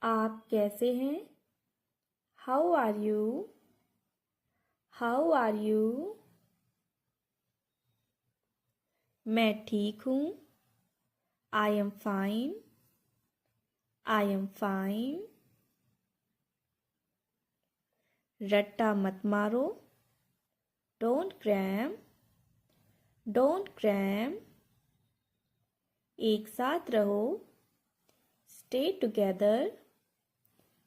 आप कैसे हैं? How are you? How are you? मैं ठीक हूँ। I am fine. I am fine. रट्टा मत मारो। Don't cram. Don't cram. एक साथ रहो। Stay together.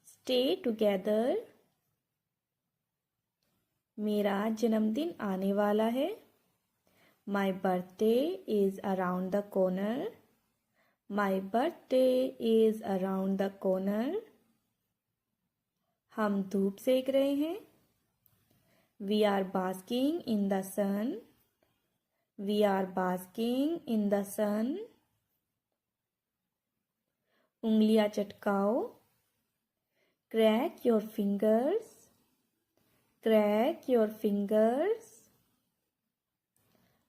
Stay together. मेरा जन्मदिन आने वाला है। My birthday is around the corner. My birthday is around the corner. हम धूप सेक रहे हैं। We are basking in the sun. We are basking in the sun. उंगलियां चटकाओ। Crack your fingers. Crack your fingers.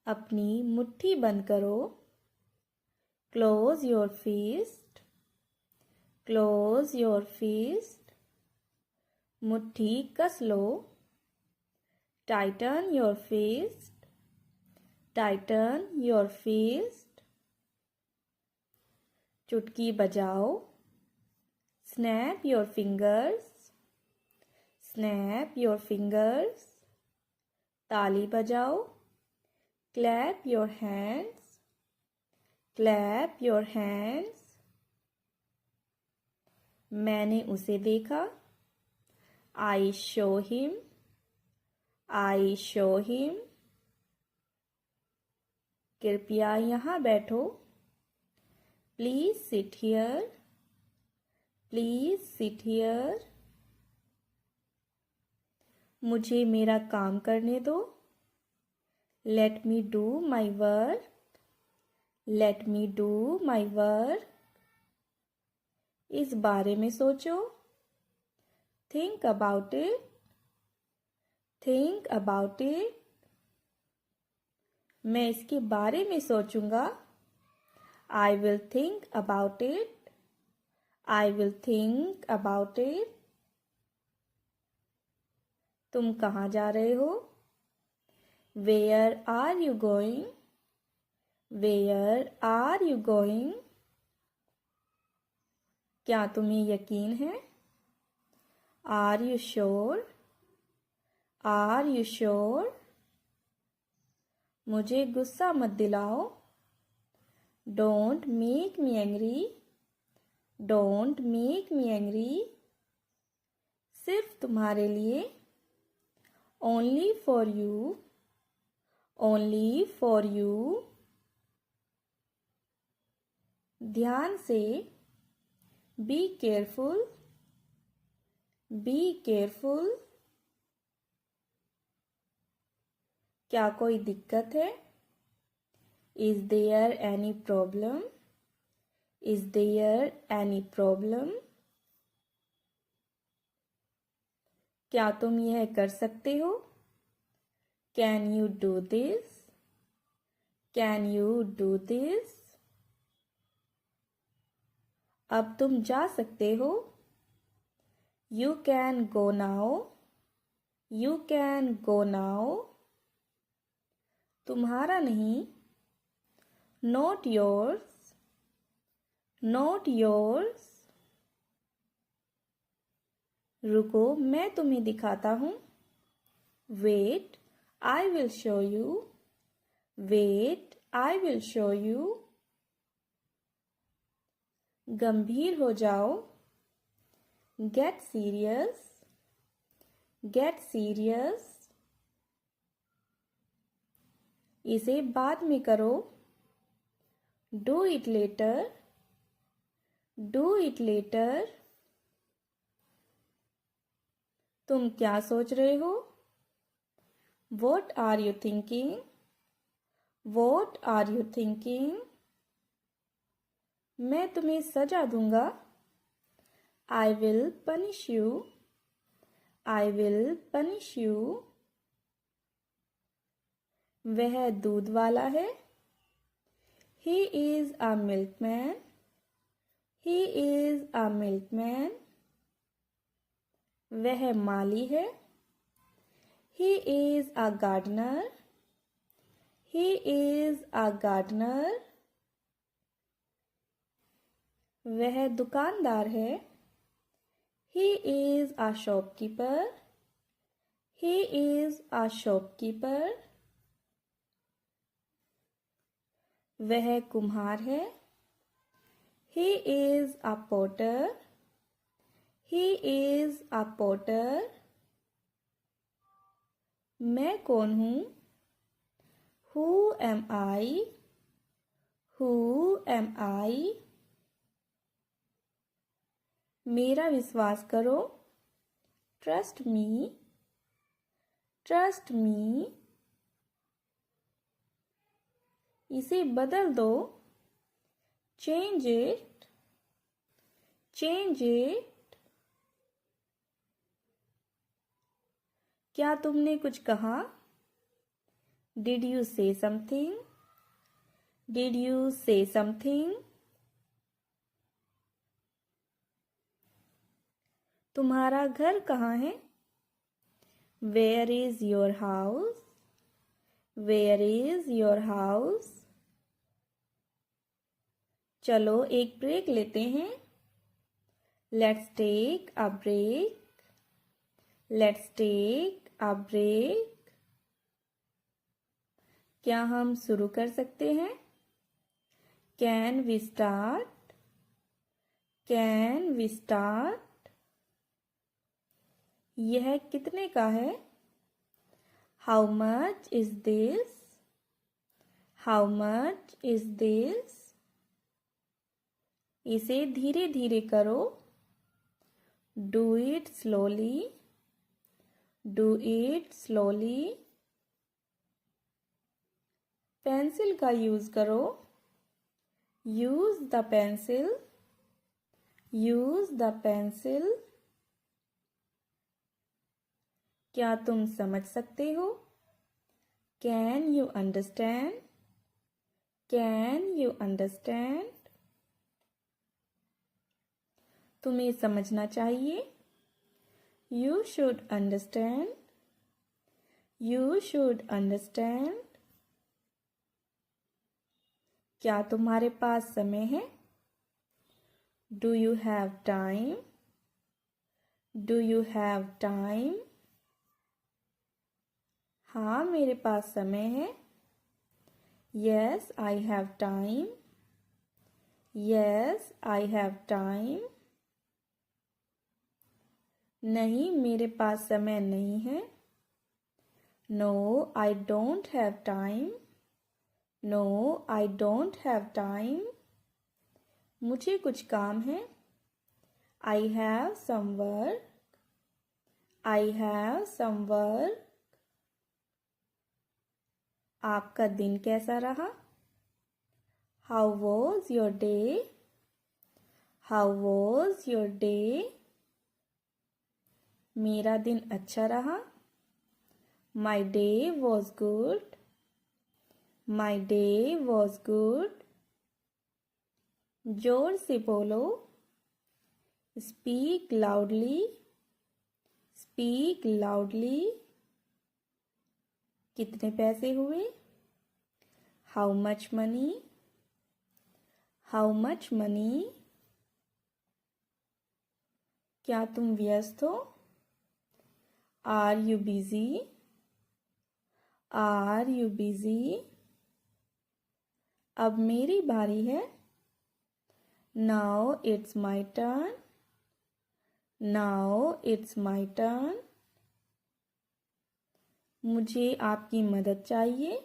अपनी मुट्ठी बंद करो। Close your fist. Close your fist. मुट्ठी कस लो। Tighten your fist. Tighten your fist. चुटकी बजाओ। Snap your fingers. Snap your fingers. ताली बजाओ। Clap your hands. Clap your hands. मैंने उसे देखा। I show him. I show him. कृपया यहाँ बैठो। Please sit here. Please sit here. मुझे मेरा काम करने दो। Let me do my work. Let me do my work. इस बारे में सोचो। Think about it. Think about it. मैं इसके बारे में सोचूंगा। I will think about it. I will think about it. तुम कहाँ जा रहे हो? Where are you going? Where are you going? क्या तुम्हें यकीन है? Are you sure? Are you sure? मुझे गुस्सा मत दिलाओ। Don't make me angry. Don't make me angry. सिर्फ तुम्हारे लिए। Only for you. Only for you. ध्यान से। Be careful. Be careful. क्या कोई दिक्कत है? Is there any problem? Is there any problem? क्या तुम यह कर सकते हो? Can you do this? Can you do this? अब तुम जा सकते हो। You can go now. You can go now. तुम्हारा नहीं। Not yours. Not yours. रुको, मैं तुम्हें दिखाता हूँ। Wait, I will show you. Wait, I will show you. गंभीर हो जाओ। Gate serious. Get serious. इसे बाद में करो। Do it later. Do it later. तुम क्या सोच रहे हो? What are you thinking? What are you thinking? मैं तुम्हें सजा दूंगा। I will punish you. I will punish you. वह दूध वाला है। He is a milkman. He is a milkman. वह माली है. He is a gardener. He is a gardener. वह दुकानदार है. He is a shopkeeper. He is a shopkeeper. वह कुम्हार है. He is a potter. He is a potter. मैं कौन हूँ? Who am I? Who am I? मेरा विश्वास करो. Trust me. Trust me. इसे बदल दो. Change it. Change it. क्या तुमने कुछ कहा? Did you say something? Did you say something? तुम्हारा घर कहाँ है? Where is your house? Where is your house? चलो एक ब्रेक लेते हैं. Let's take a break. Let's take a break. क्या हम शुरू कर सकते हैं? Can we start? Can we start? यह कितने का है? How much is this? How much is this? इसे धीरे धीरे करो. Do it slowly. Do it slowly. Pencil का यूज करो. Use the pencil. Use the pencil. क्या तुम समझ सकते हो? Can you understand? Can you understand? तुम्हें समझना चाहिए. You should understand. You should understand. क्या तुम्हारे पास समय है? Do you have time? Do you have time? हाँ मेरे पास समय है. Yes, I have time. Yes, I have time. नहीं मेरे पास समय नहीं है. No, I don't have time. No, I don't have time. मुझे कुछ काम है. I have some work. I have some work. आपका दिन कैसा रहा? How was your day? How was your day? मेरा दिन अच्छा रहा. My day was good. My day was good. जोर से बोलो. Speak loudly. Speak loudly. कितने पैसे हुए? How much money? How much money? क्या तुम व्यस्त हो? Are you busy? Are you busy? अब मेरी बारी है. Now it's my turn. Now it's my turn. मुझे आपकी मदद चाहिए.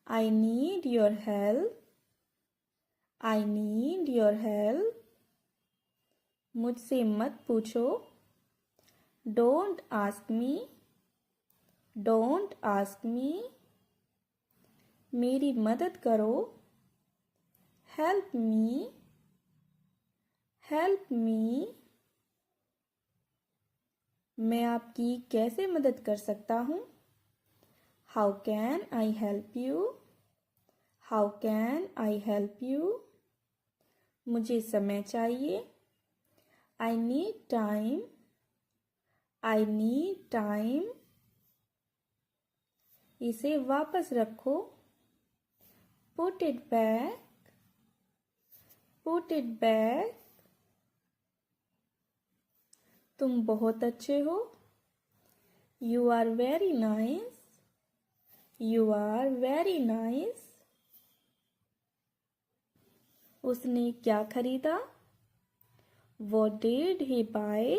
I need your help. I need your help. मुझसे मत पूछो. Don't ask me. Don't ask me. मेरी मदद करो. Help me. Help me. मैं आपकी कैसे मदद कर सकता हूँ? How can I help you? How can I help you? मुझे समय चाहिए। I need time. I need time. इसे वापस रखो। Put it back. Put it back. तुम बहुत अच्छे हो। You are very nice. You are very nice. उसने क्या खरीदा? What did he buy?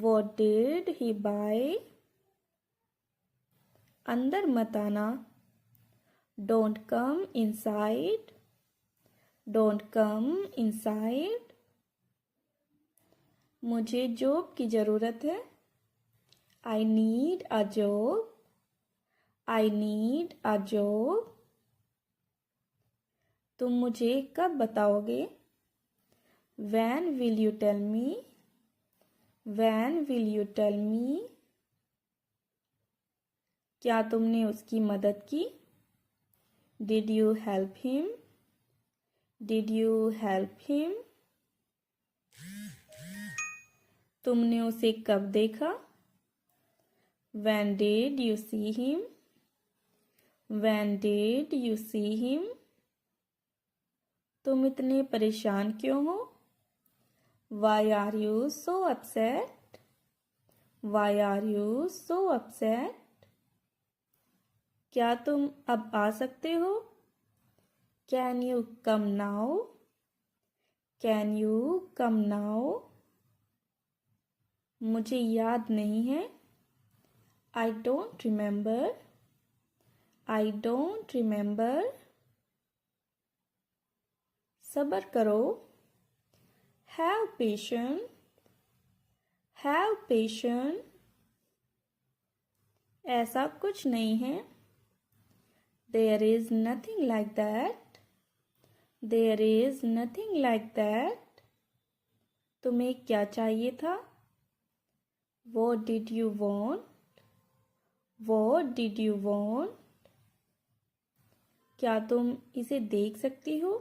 What did he buy? अंदर मत आना। Don't come inside. Don't come inside. मुझे जॉब की ज़रूरत है। I need a job. I need a job. तुम मुझे कब बताओगे? When will you tell me? When will you tell me? क्या तुमने उसकी मदद की? Did you help him? Did you help him? तुमने उसे कब देखा? When did you see him? When did you see him? तुम इतने परेशान क्यों हो? Why are you so upset? Why are you so upset? क्या तुम अब आ सकते हो? Can you come now? Can you come now? मुझे याद नहीं है। I don't remember. I don't remember. सब्र करो। Have patience. Have patience. ऐसा कुछ नहीं है। There is nothing like that. There is nothing like that. तुम्हें क्या चाहिए था? What did you want? What did you want? क्या तुम इसे देख सकती हो?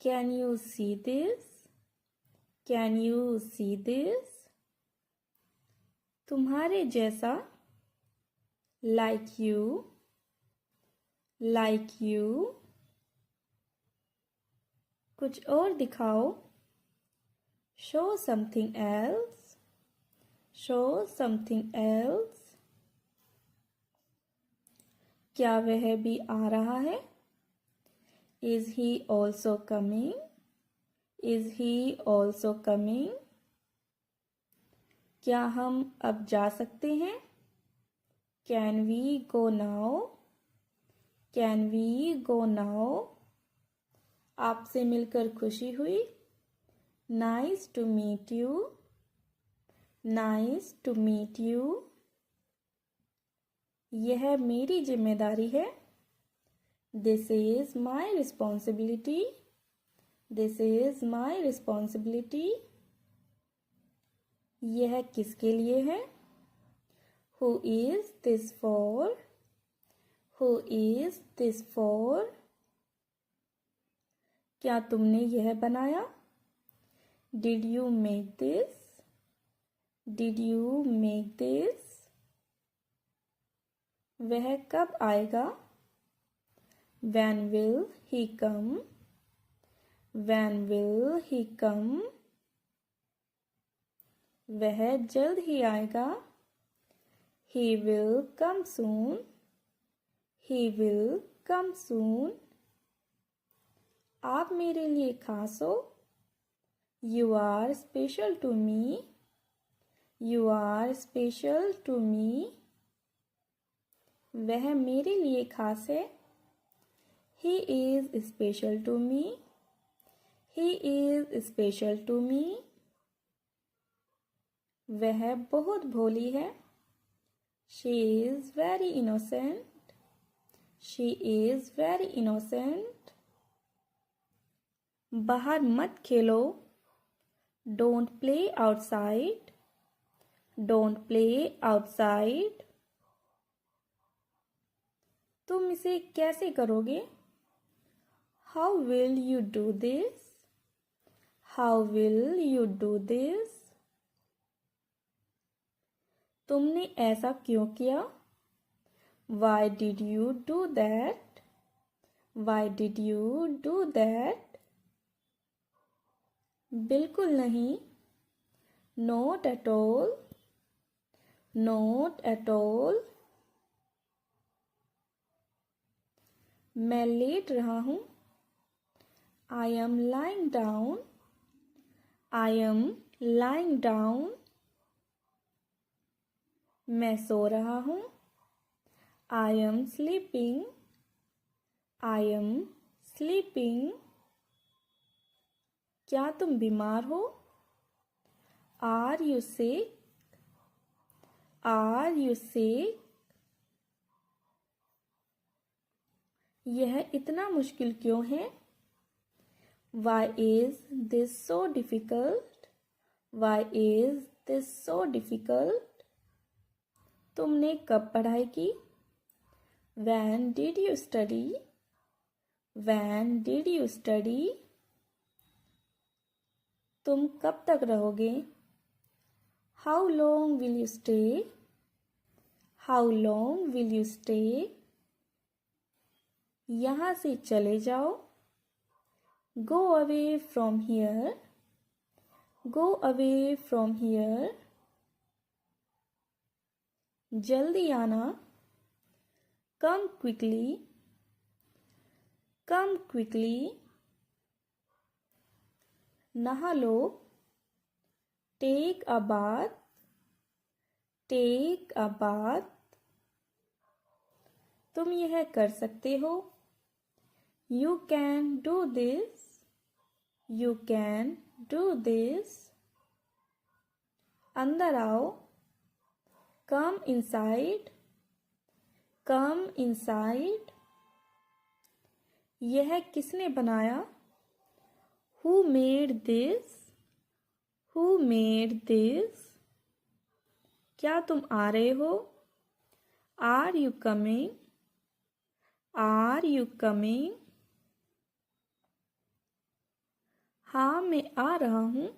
Can you see this? Can you see this? तुम्हारे जैसा। Like you. Like you. कुछ और दिखाओ। Show something else. Show something else. क्या वह भी आ रहा है? Is he also coming? Is he also coming? क्या हम अब जा सकते हैं? Can we go now? Can we go now? आपसे मिलकर खुशी हुई। Nice to meet you. Nice to meet you. यह मेरी जिम्मेदारी है। This is my responsibility. This is my responsibility. यह किसके लिए है? Who is this for? Who is this for? क्या तुमने यह बनाया? Did you make this? Did you make this? वह कब आएगा? When will he come? When will he come? वह जल्द ही आएगा। He will come soon. He will come soon. आप मेरे लिए खास हो। You are special to me. You are special to me. वह मेरे लिए खास है। He is special to me. He is special to me. वह बहुत भोली है। She is very innocent. She is very innocent. बाहर मत खेलो। Don't play outside. Don't play outside. तुम इसे कैसे करोगे? How will you do this? How will you do this? तुमने ऐसा क्यों किया? Why did you do that? Why did you do that? बिल्कुल नहीं. Not at all. Not at all. मैं लेट रहा हूँ. I am lying down. I am lying down. मैं सो रहा हूँ. I am sleeping. I am sleeping. क्या तुम बीमार हो? Are you sick? Are you sick? यह इतना मुश्किल क्यों है? Why is this so difficult? Why is this so difficult? तुमने कब पढ़ाई की? When did you study? When did you study? तुम कब तक रहोगे? How long will you stay? How long will you stay? यहाँ से चले जाओ. Go away from here. Go away from here. जल्दी आना. Come quickly. Come quickly. नहा लो. Take a bath. Take a bath. तुम यह कर सकते हो. You can do this. You can do this. अंदर आओ. Come inside. Come inside. यह किसने बनाया? Who made this? Who made this? क्या तुम आ रहे हो? Are you coming? Are you coming? हाँ मैं आ रहा हूँ.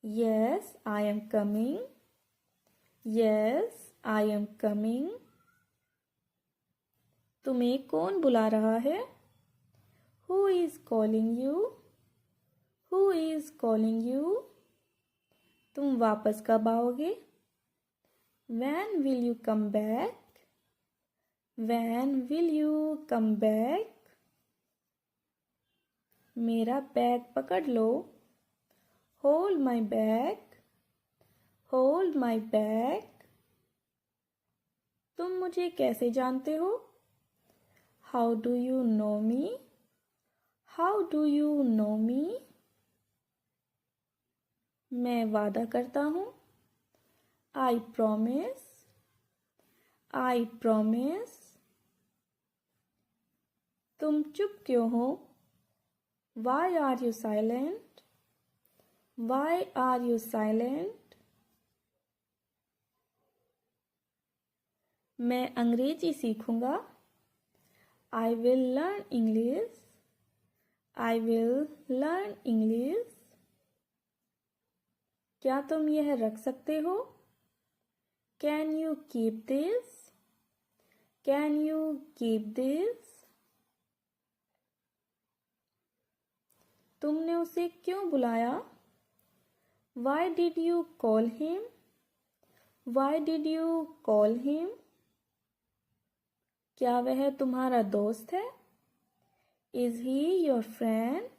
Yes, I am coming. Yes, I am coming. तुम्हें कौन बुला रहा है? Who is calling you? Who is calling you? तुम वापस कब आओगे? When will you come back? When will you come back? मेरा बैग पकड़ लो. Hold my bag. Hold my bag. तुम मुझे कैसे जानते हो? How do you know me? How do you know me? मैं वादा करता हूँ. I promise. I promise. तुम चुप क्यों हो? Why are you silent? Why are you silent? मैं अंग्रेजी सीखूंगा. I will learn English. I will learn English. क्या तुम यह रख सकते हो? Can you keep this? Can you keep this? तुमने उसे क्यों बुलाया? Why did you call him? Why did you call him? क्या वह तुम्हारा दोस्त है? Is he your friend?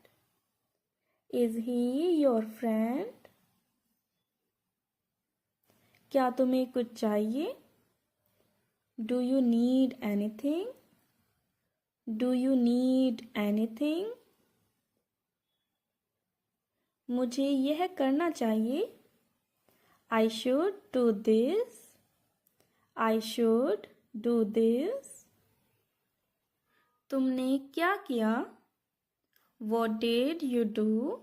Is he your friend? क्या तुम्हें कुछ चाहिए? Do you need anything? Do you need anything? मुझे यह करना चाहिए. I should do this. I should do this. तुमने क्या किया? What did you do?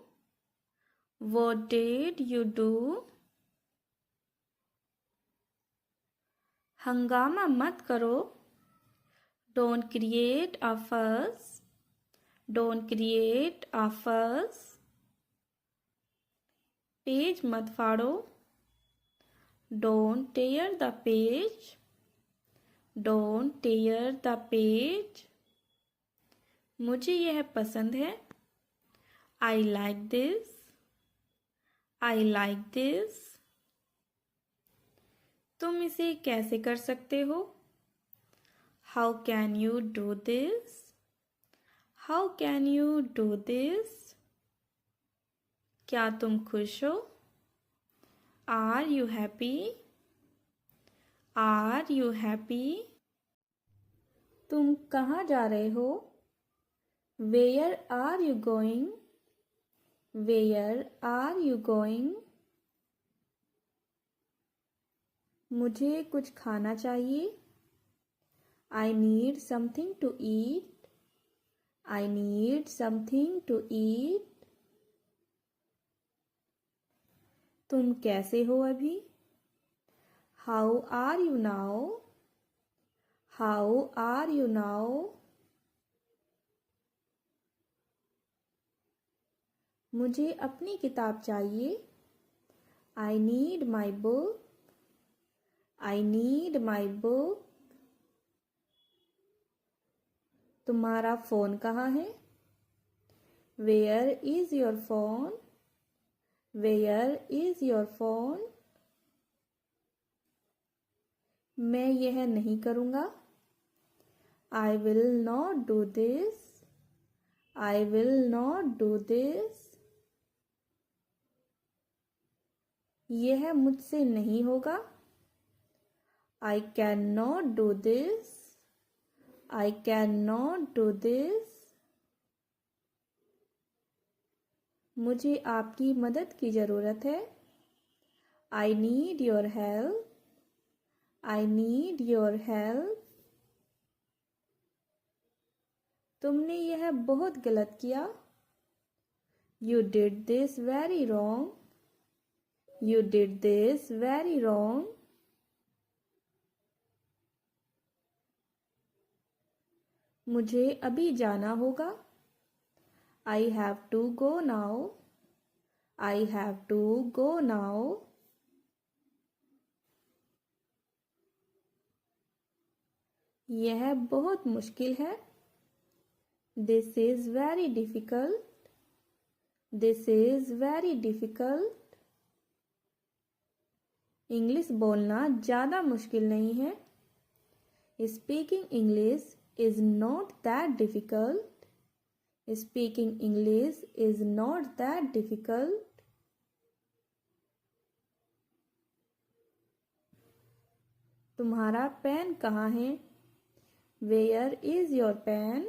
What did you do? हंगामा मत करो. Don't create a fuss. Don't create a fuss. Page मत फाड़ो. Don't tear the page. Don't tear the page. मुझे यह पसंद है. I like this. I like this. तुम इसे कैसे कर सकते हो? How can you do this? How can you do this? क्या तुम खुश हो? Are you happy? Are you happy? तुम कहाँ जा रहे हो? Where are you going? Where are you going? मुझे कुछ खाना चाहिए. I need something to eat. I need something to eat. तुम कैसे हो अभी? How are you now? How are you now? मुझे अपनी किताब चाहिए. I need my book. I need my book. तुम्हारा फ़ोन कहाँ है? Where is your phone? Where is your phone? मैं यह नहीं करूँगा. I will not do this. I will not do this. यह मुझसे नहीं होगा. I cannot do this. I cannot do this. मुझे आपकी मदद की ज़रूरत है. I need your help. I need your help. तुमने यह बहुत गलत किया. You did this very wrong. You did this very wrong. मुझे अभी जाना होगा. I have to go now. I have to go now. यह बहुत मुश्किल है. This is very difficult. This is very difficult. English बोलना ज़्यादा मुश्किल नहीं है. Speaking English is not that difficult. Speaking English is not that difficult. तुम्हारा पेन कहाँ है? Where is your pen?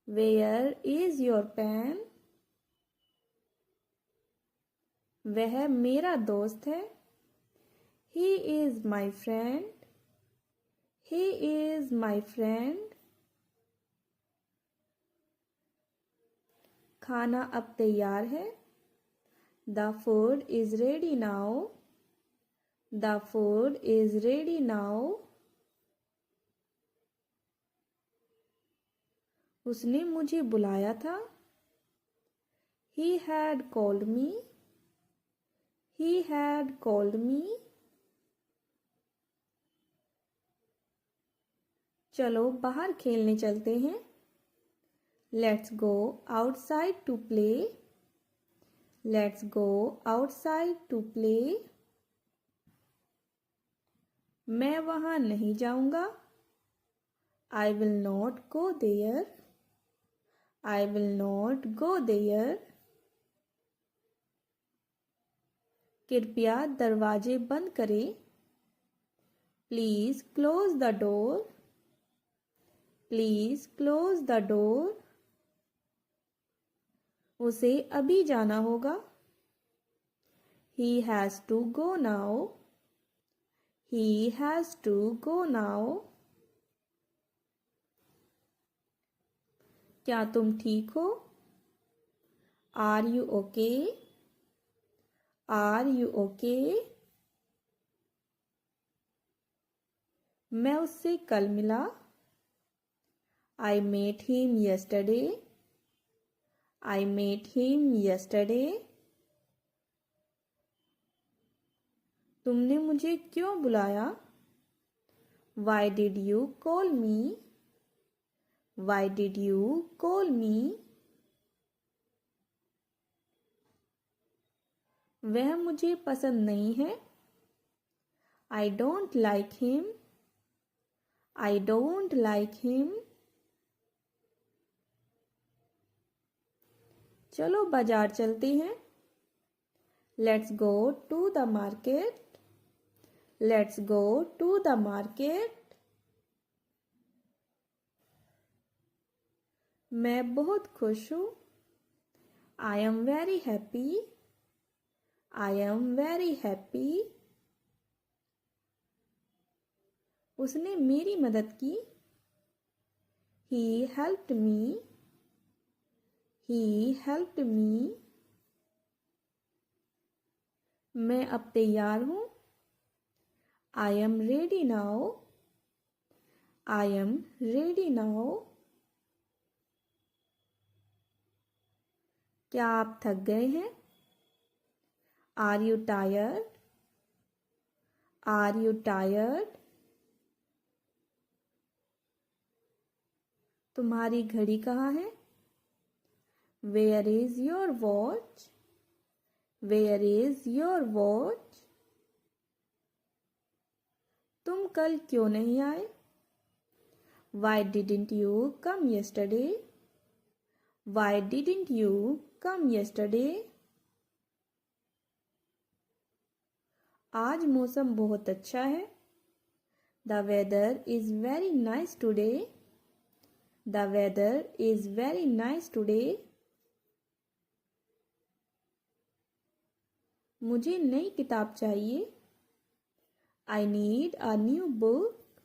Where is your pen? वह मेरा दोस्त है. He is my friend. He is my friend. खाना अब तैयार है. The food is ready now. The food is ready now. उसने मुझे बुलाया था. He had called me. He had called me. चलो बाहर खेलने चलते हैं. Let's go outside to play. Let's go outside to play. मैं वहाँ नहीं जाऊँगा. I will not go there. I will not go there. कृपया दरवाजे बंद करें. Please close the door. Please close the door. उसे अभी जाना होगा. He has to go now. He has to go now. क्या तुम ठीक हो? Are you okay? Are you okay? मैं उससे कल मिला. I met him yesterday. I met him yesterday. तुमने मुझे क्यों बुलाया? Why did you call me? Why did you call me? वह मुझे पसंद नहीं है. I don't like him. I don't like him. चलो बाजार चलते हैं. Let's go to the market. Let's go to the market. मैं बहुत खुश हूँ. I am very happy. I am very happy. उसने मेरी मदद की. He helped me. He helped me. मैं अब तैयार हूँ. I am ready now. I am ready now. क्या आप थक गए हैं? Are you tired? Are you tired? तुम्हारी घड़ी कहाँ है? Where is your watch? Where is your watch? तुम कल क्यों नहीं आए? Why didn't you come yesterday? Why didn't you come yesterday? आज मौसम बहुत अच्छा है. The weather is very nice today. The weather is very nice today. मुझे नई किताब चाहिए. I need a new book.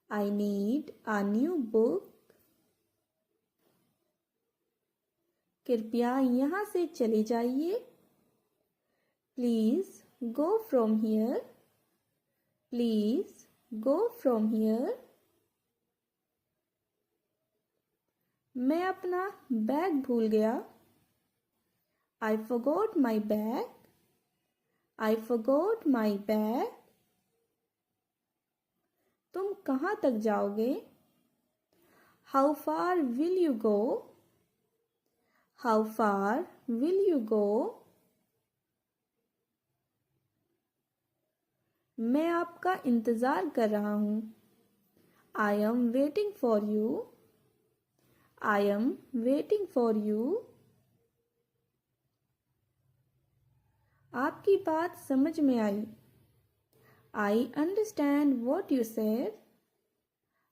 I need a new book. कृपया यहाँ से चले जाइए. Please go from here. Please go from here. मैं अपना बैग भूल गया. I forgot my bag. I forgot my bag. तुम कहाँ तक जाओगे? How far will you go? How far will you go? मैं आपका इंतज़ार कर रहा हूँ. I am waiting for you. I am waiting for you. आपकी बात समझ में आई. I understand what you said.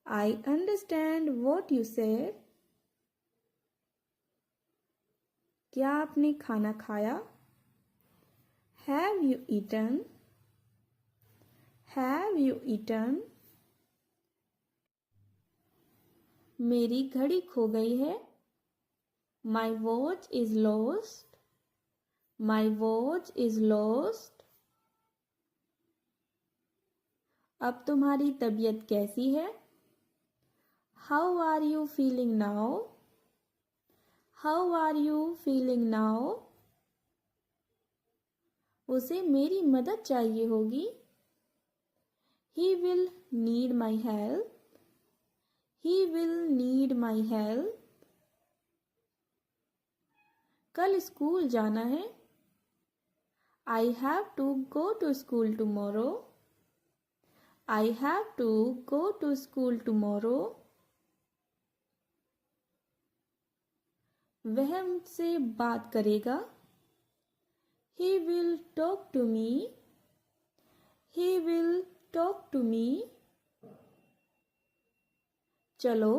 I understand what you said. क्या आपने खाना खाया? Have you eaten? Have you eaten? मेरी घड़ी खो गई है. My watch is lost. My watch is lost. अब तुम्हारी तबीयत कैसी है? How are you feeling now? How are you feeling now? उसे मेरी मदद चाहिए होगी. He will need my help. He will need my help. कल स्कूल जाना है. I have to go to school tomorrow. I have to go to school tomorrow. वह मुझसे बात करेगा. He will talk to me. He will talk to me. चलो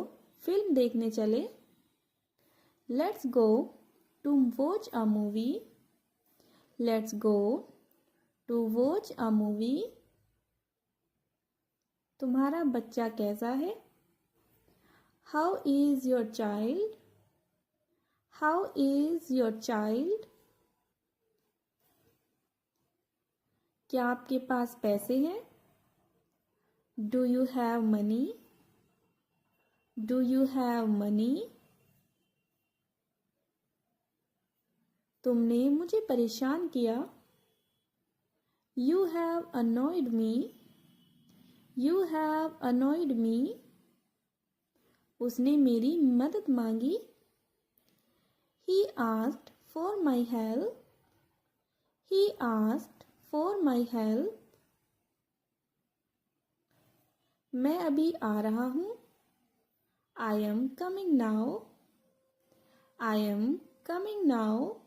film देखने चले. Let's go to watch a movie. Let's go to watch a movie. तुम्हारा बच्चा कैसा है? How is your child? How is your child? क्या आपके पास पैसे हैं? Do you have money? Do you have money? तुमने मुझे परेशान किया। You have annoyed me. You have annoyed me. उसने मेरी मदद मांगी। He asked for my help. He asked for my help. मैं अभी आ रहा हूँ। I am coming now. I am coming now.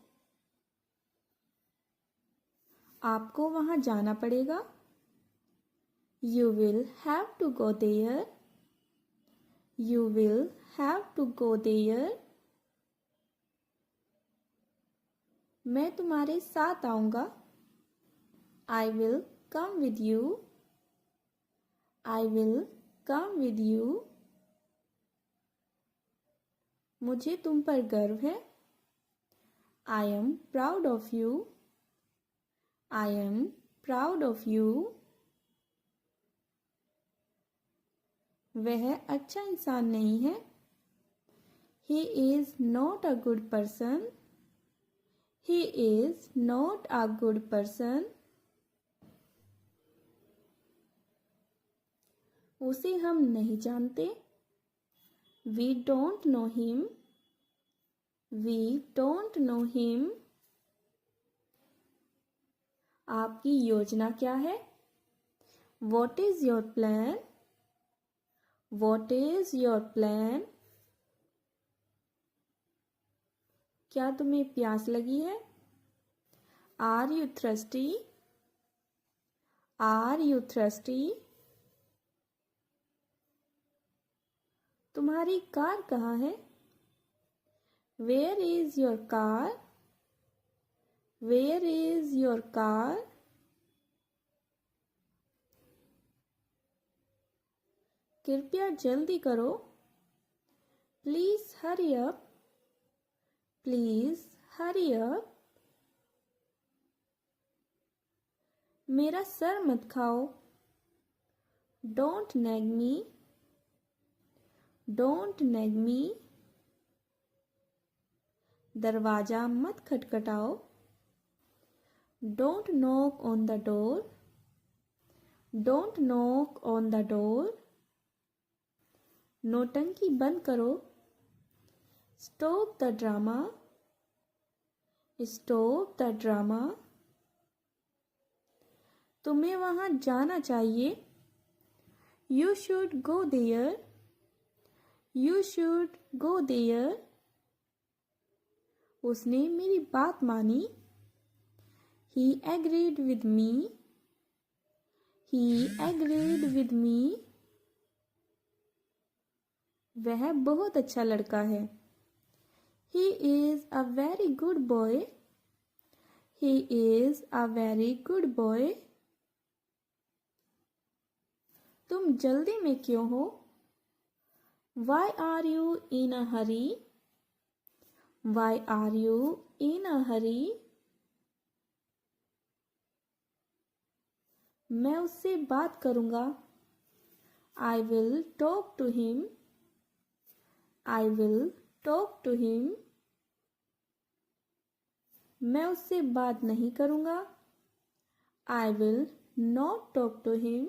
आपको वहाँ जाना पड़ेगा। You will have to go there. You will have to go there. मैं तुम्हारे साथ आऊँगा। I will come with you. I will come with you. मुझे तुम पर गर्व है। I am proud of you. I am proud of you. वह अच्छा इंसान नहीं है। He is not a good person. He is not a good person. उसे हम नहीं जानते। We don't know him. We don't know him. आपकी योजना क्या है? What is your plan? What is your plan? क्या तुम्हें प्यास लगी है? Are you thirsty? Are you thirsty? तुम्हारी कार कहाँ है? Where is your car? Where is your car? कृपया जल्दी करो। Please hurry up. Please hurry up. मेरा सर मत खाओ। Don't nag me. Don't nag me. दरवाजा मत खटखटाओ। Don't knock on the door. Don't knock on the door. नौटंकी बंद करो। Stop the drama. Stop the drama. तुम्हें वहाँ जाना चाहिए। You should go there. You should go there. उसने मेरी बात मानी। He agreed with me. He agreed with me. वह बहुत अच्छा लड़का है। He is a very good boy. He is a very good boy. तुम जल्दी में क्यों हो? Why are you in a hurry? Why are you in a hurry? मैं उससे बात करूँगा। I will talk to him. I will talk to him. मैं उससे बात नहीं करूँगा। I will not talk to him.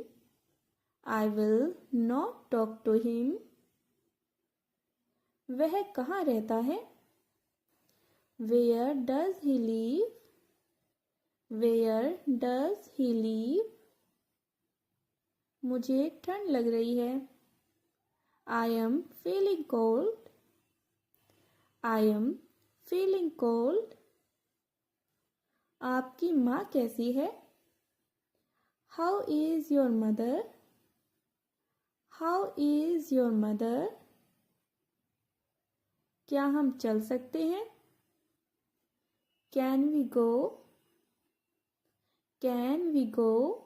I will not talk to him. वह कहाँ रहता है? Where does he live? Where does he live? मुझे ठंड लग रही है। I am feeling cold. I am feeling cold. आपकी माँ कैसी है? How is your mother? How is your mother? क्या हम चल सकते हैं? Can we go? Can we go?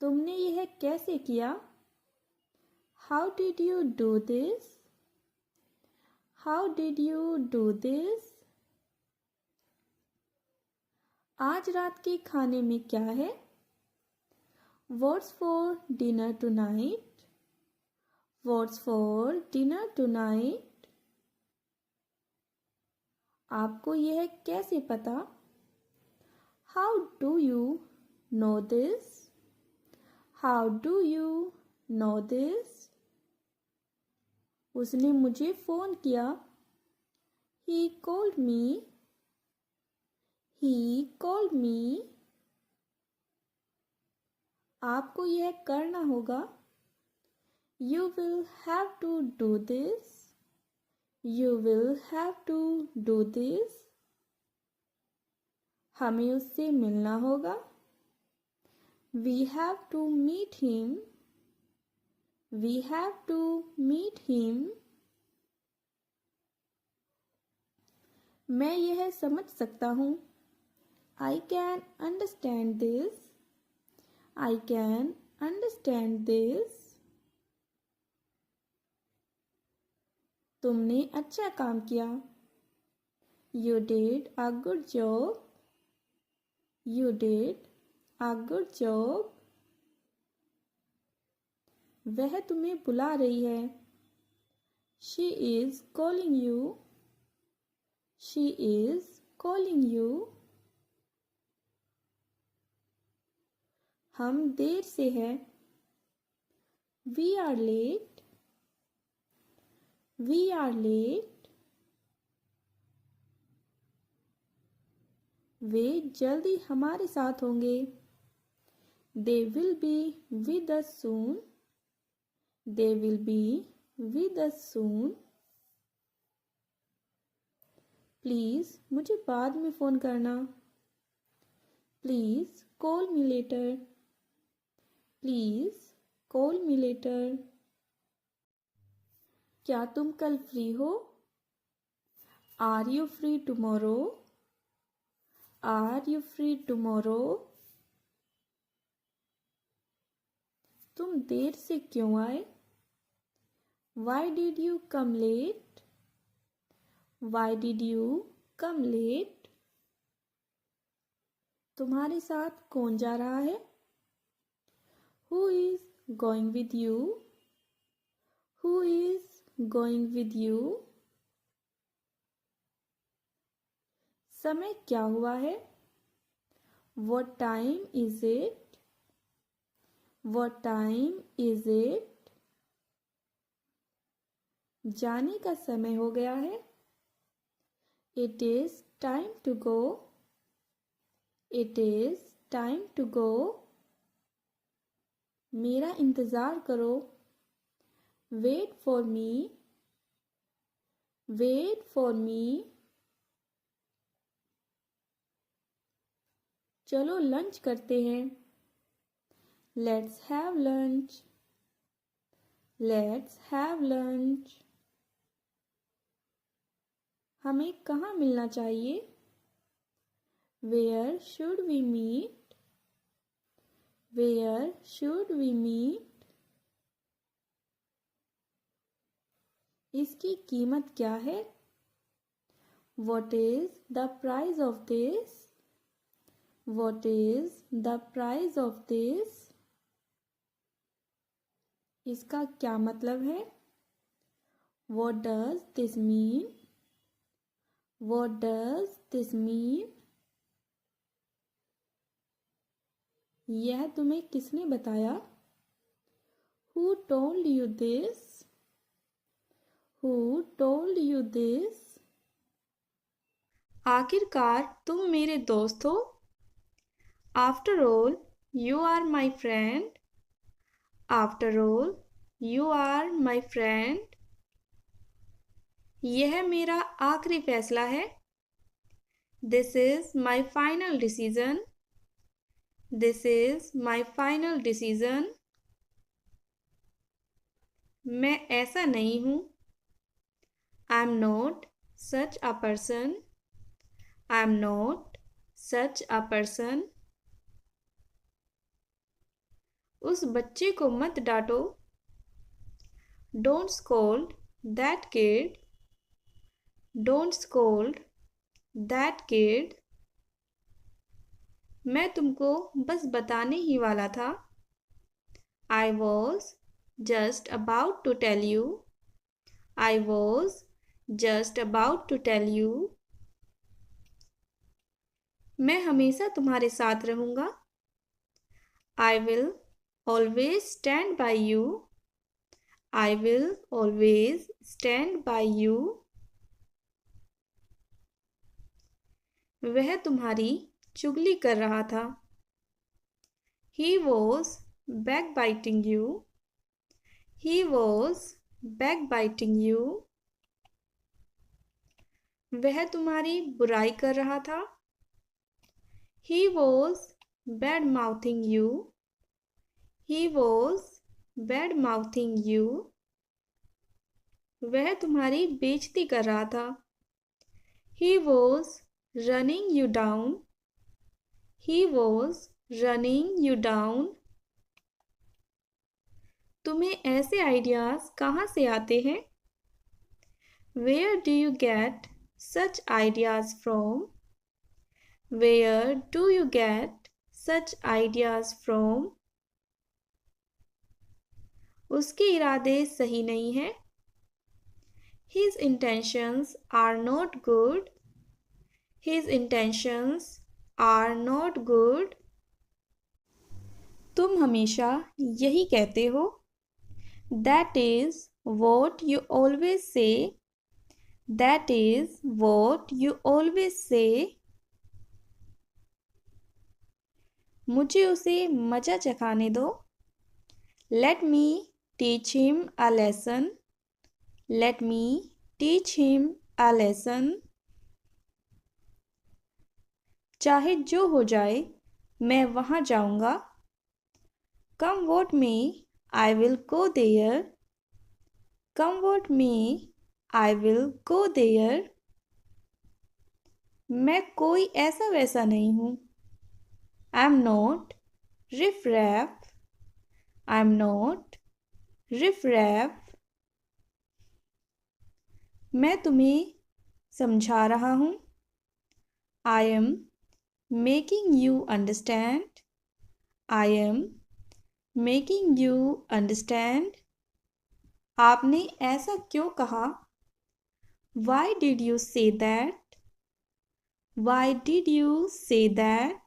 तुमने यह कैसे किया? How did you do this? How did you do this? आज रात के खाने में क्या है? What's for dinner tonight? What's for dinner tonight? आपको यह कैसे पता? How do you know this? How do you know this? उसने मुझे फ़ोन किया। He called me. He called me. आपको यह करना होगा। You will have to do this. You will have to do this. हमें उससे मिलना होगा। We have to meet him. We have to meet him. मैं यह समझ सकता हूँ। I can understand this. I can understand this. तुमने अच्छा काम किया। You did a good job. You did a good job. वह तुम्हें बुला रही है। She is calling you. She is calling you. हम देर से हैं। We are late. We are late. वे जल्दी हमारे साथ होंगे। They will be with us soon. They will be with us soon. Please मुझे बाद में फ़ोन करना। Please call me later. Please call me later. क्या तुम कल फ्री हो? Are you free tomorrow? Are you free tomorrow? तुम देर से क्यों आए? Why did you come late? Why did you come late? तुम्हारे साथ कौन जा रहा है? Who is going with you? Who is going with you? समय क्या हुआ है? What time is it? What time is it? जाने का समय हो गया है। It is time to go. It is time to go. मेरा इंतज़ार करो। Wait for me. Wait for me. चलो लंच करते हैं। Let's have lunch. Let's have lunch. हमें कहाँ मिलना चाहिए? Where should we meet? Where should we meet? इसकी कीमत क्या है? What is the price of this? What is the price of this? इसका क्या मतलब है? What does this mean? What does this mean? यह तुम्हें किसने बताया? Who told you this? Who told you this? आखिरकार तुम मेरे दोस्त हो। After all, you are my friend. After all, you are my friend. यह मेरा आखिरी फैसला है। This is my final decision. This is my final decision. मैं ऐसा नहीं हूँ। I'm not such a person. I'm not such a person. उस बच्चे को मत डांटो। Don't scold that kid. Don't scold that kid. मैं तुमको बस बताने ही वाला था। I was just about to tell you. I was just about to tell you. मैं हमेशा तुम्हारे साथ रहूँगा। I will always stand by you. I will always stand by you. वह तुम्हारी चुगली कर रहा था। He was backbiting you. He was backbiting you. वह तुम्हारी बुराई कर रहा था। He was bad-mouthing you. He was bad-mouthing you. वह तुम्हारी बेइज्जती कर रहा था। He was running you down. He was running you down. तुम्हें ऐसे आइडियाज कहाँ से आते हैं? Where do you get such ideas from? Where do you get such ideas from? उसके इरादे सही नहीं हैं। His intentions are not good. His intentions are not good. तुम हमेशा यही कहते हो। That is what you always say. That is what you always say. मुझे उसे मजा चखाने दो। Let me teach him a lesson. Let me teach him a lesson. चाहे जो हो जाए मैं वहाँ जाऊँगा। Come what may, I will go there. Come what may, I will go there. मैं कोई ऐसा वैसा नहीं हूँ। I'm not riff-raff. I'm not riff-raff. मैं तुम्हें समझा रहा हूँ। I am making you understand. I am making you understand. आपने ऐसा क्यों कहा? Why did you say that? Why did you say that?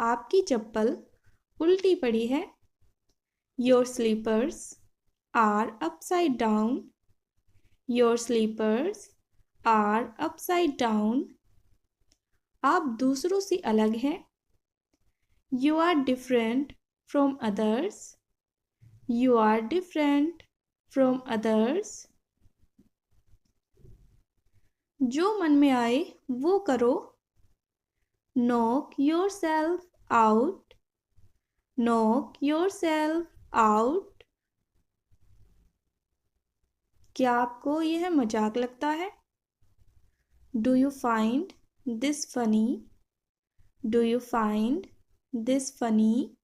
आपकी चप्पल उल्टी पड़ी है। Your slippers are upside down. Your slippers are upside down. आप दूसरों से अलग हैं। You are different from others. You are different from others. जो मन में आए वो करो। Knock yourself out. Knock yourself out. क्या आपको यह मजाक लगता है? Do you find this funny? Do you find this funny?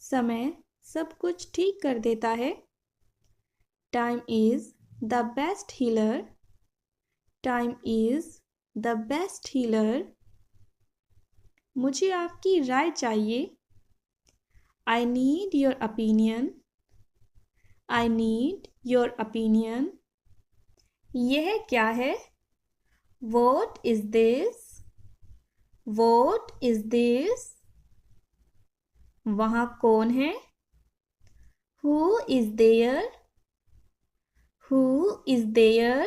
समय सब कुछ ठीक कर देता है। Time is the best healer. Time is the best healer. मुझे आपकी राय चाहिए। I need your opinion. I need your opinion. यह क्या है? What is this? What is this? वहाँ कौन है? Who is there? Who is there?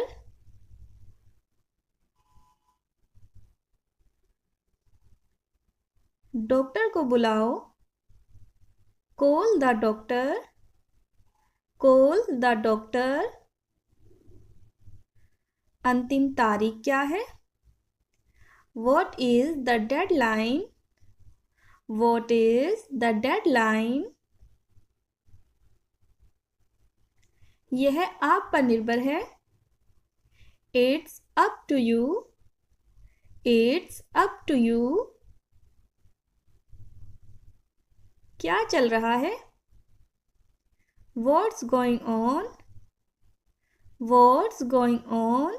Doctor को बुलाओ। Call the doctor. Call the doctor. अंतिम तारीख क्या है? What is the deadline? What is the deadline? यह आप पर निर्भर है। It's up to you. It's up to you. क्या चल रहा है? What's going on? What's going on?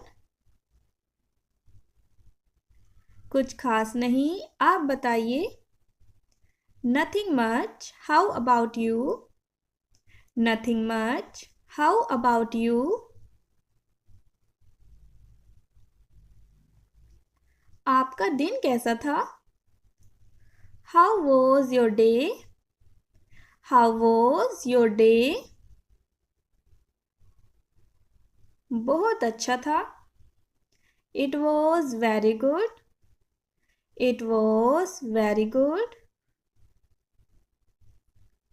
कुछ खास नहीं, आप बताइए। Nothing much. How about you? Nothing much. How about you? आपका दिन कैसा था? How was your day? How was your day? बहुत अच्छा था. It was very good. It was very good.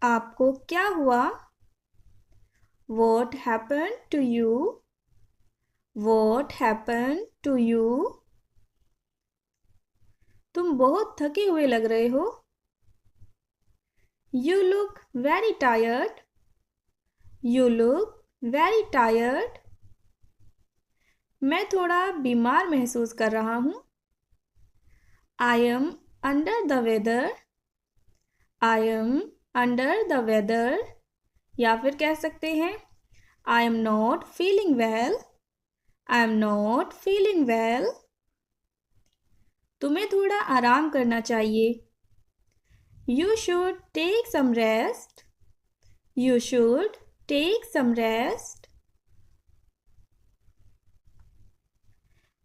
आपको क्या हुआ? What happened to you? What happened to you? तुम बहुत थके हुए लग रहे हो. You look very tired. You look very tired. मैं थोड़ा बीमार महसूस कर रहा हूँ. I am under the weather. I am under the weather. या फिर कह सकते हैं I am not feeling well. I am not feeling well. तुम्हें थोड़ा आराम करना चाहिए. You should take some rest. You should take some rest.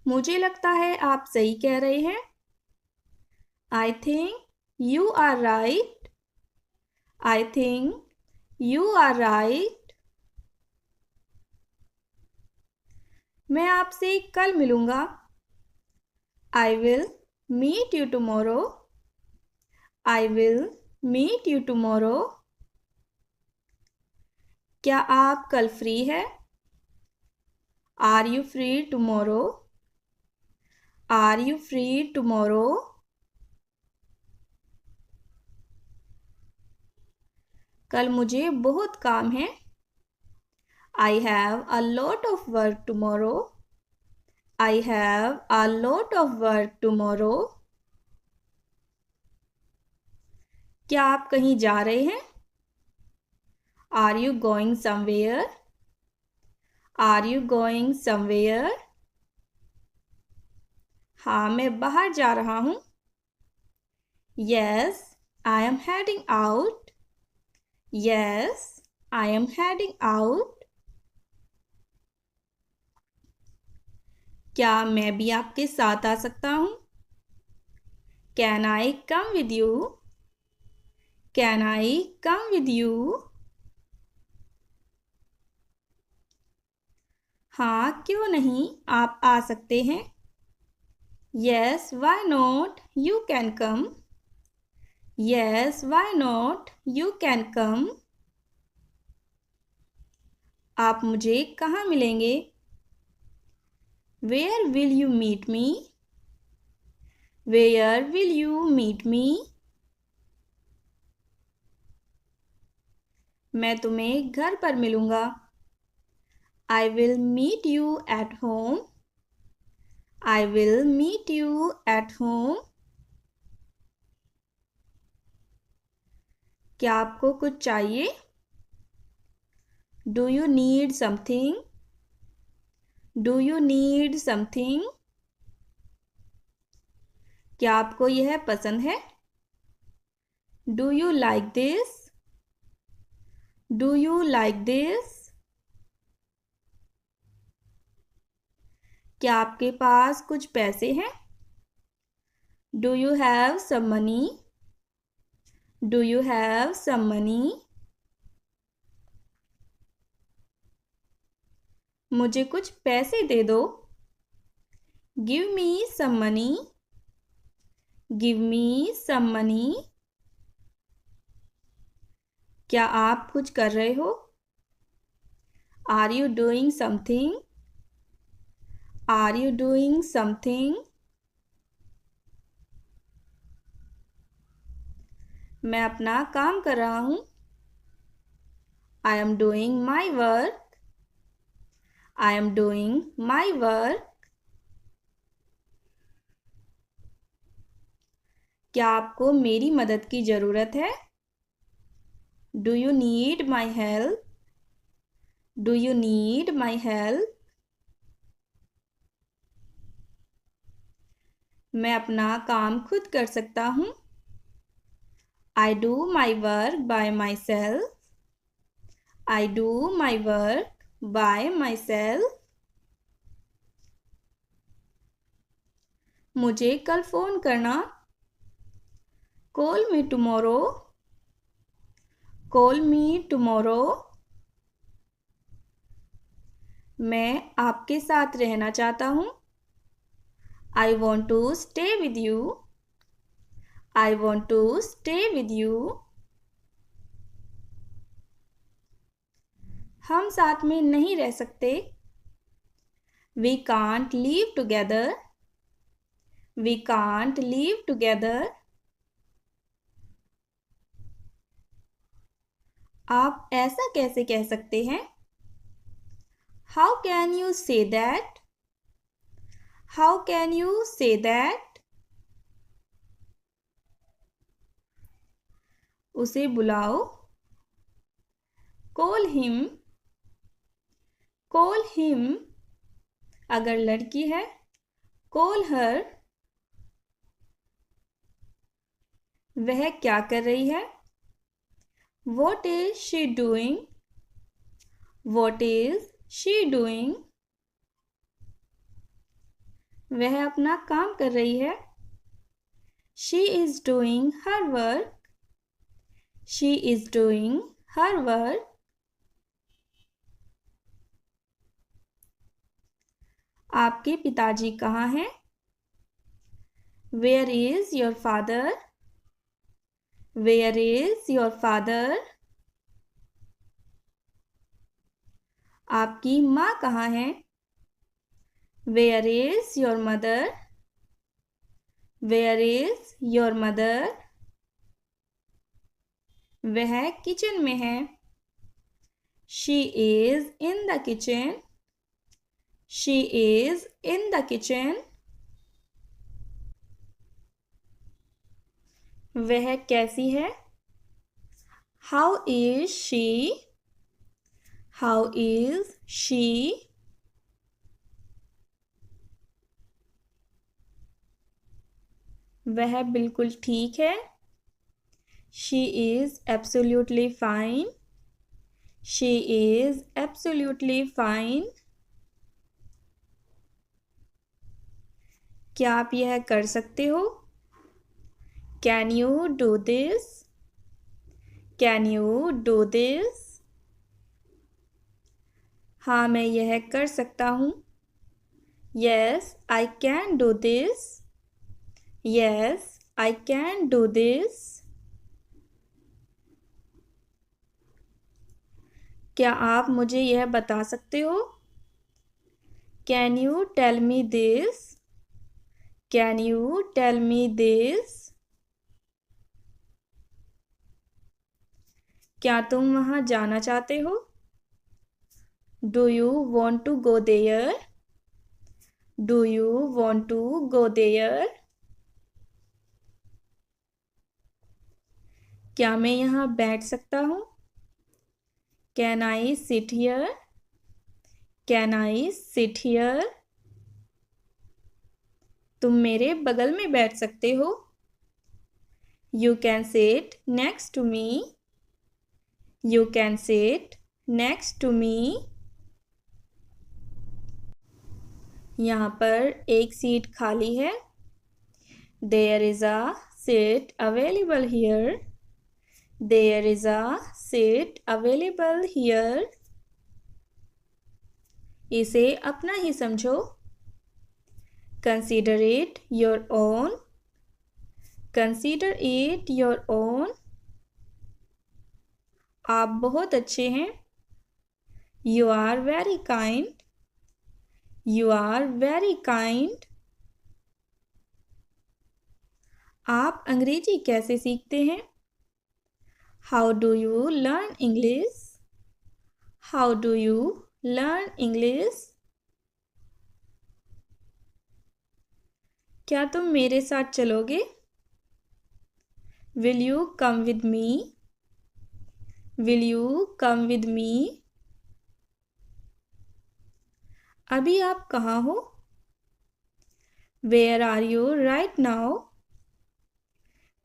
मुझे लगता है आप सही कह रहे हैं. I think you are right. I think you are right. मैं आपसे कल मिलूंगा. I will meet you tomorrow. I will meet you tomorrow. क्या आप कल फ्री है? Are you free tomorrow? Are you free tomorrow? कल मुझे बहुत काम है. I have a lot of work tomorrow. I have a lot of work tomorrow. क्या आप कहीं जा रहे हैं? Are you going somewhere? Are you going somewhere? हाँ, मैं बाहर जा रहा हूँ. Yes, I am heading out. Yes, I am heading out. क्या मैं भी आपके साथ आ सकता हूँ? Can I come with you? Can I come with you? हाँ, क्यों नहीं, आप आ सकते हैं. Yes, why not? You can come. Yes, why not? You can come. आप मुझे कहाँ मिलेंगे? Where will you meet me? Where will you meet me? मैं तुम्हें घर पर मिलूंगा. I will meet you at home. I will meet you at home. क्या आपको कुछ चाहिए? Do you need something? Do you need something? क्या आपको यह पसंद है? Do you like this? Do you like this? क्या आपके पास कुछ पैसे हैं? Do you have some money? Do you have some money? मुझे कुछ पैसे दे दो. Give me some money. Give me some money. क्या आप कुछ कर रहे हो? Are you doing something? Are you doing something? मैं अपना काम कर रहा हूँ. I am doing my work. I am doing my work. क्या आपको मेरी मदद की ज़रूरत है? Do you need my help? Do you need my help? मैं अपना काम खुद कर सकता हूँ. I do my work by myself. I do my work by myself. मुझे कल फ़ोन करना। Call me tomorrow. Call me tomorrow. मैं आपके साथ रहना चाहता हूँ। I want to stay with you. I want to stay with you. हम साथ में नहीं रह सकते। We can't live together. We can't live together. आप ऐसा कैसे कह सकते हैं? How can you say that? How can you say that? उसे बुलाओ। Call him. Call him. अगर लड़की है, call her. वह क्या कर रही है? What is she doing? What is she doing? वह अपना काम कर रही है। She is doing her work. She is doing her work. आपके पिताजी कहाँ हैं? Where is your father? Where is your father? आपकी माँ कहाँ है? Where is your mother? Where is your mother? वह किचन में है। She is in the kitchen. She is in the kitchen. वह कैसी है? How is she? How is she? वह बिल्कुल ठीक है। She is absolutely fine. She is absolutely fine. क्या आप यह कर सकते हो? Can you do this? Can you do this? हाँ, मैं यह कर सकता हूँ। Yes, I can do this. Yes, I can do this. क्या आप मुझे यह बता सकते हो? Can you tell me this? Can you tell me this? क्या तुम वहाँ जाना चाहते हो? Do you want to go there? Do you want to go there? क्या मैं यहाँ बैठ सकता हूँ? Can I sit here? Can I sit here? तुम मेरे बगल में बैठ सकते हो। You can sit next to me. You can sit next to me. यहाँ पर एक सीट खाली है। There is a seat available here. There is a seat available here. इसे अपना ही समझो। Consider it your own. Consider it your own. आप बहुत अच्छे हैं। You are very kind. You are very kind. आप अंग्रेजी कैसे सीखते हैं? How do you learn English? How do you learn English? क्या तुम मेरे साथ चलोगे? Will you come with me? Will you come with me? अभी आप कहाँ हो? Where are you right now?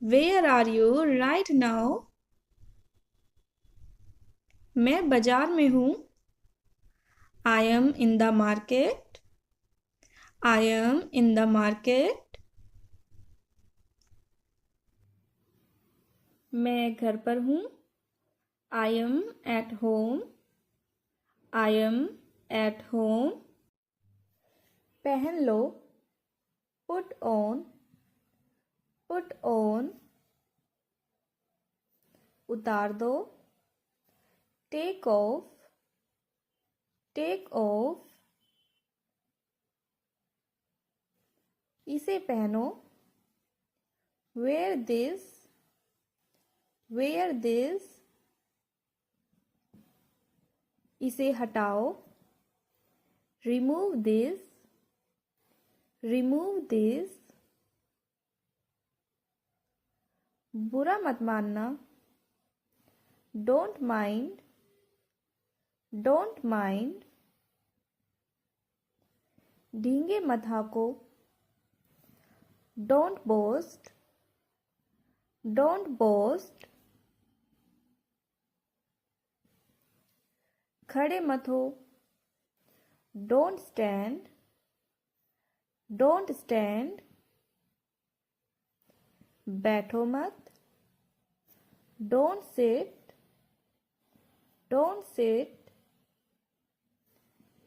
Where are you right now? मैं बाजार में हूँ। I am in the market. I am in the market. मैं घर पर हूँ। I am at home. I am at home. पहन लो। Put on. Put on. उतार दो। Take off. Take off. इसे पहनो। Wear this. Wear this. इसे हटाओ। Remove this. Remove this. बुरा मत मानना। Don't mind. Don't mind. ढींगे मत हाको। Don't boast. Don't boast. खड़े मत हो। Don't stand. Don't stand. बैठो मत। Don't sit. Don't sit.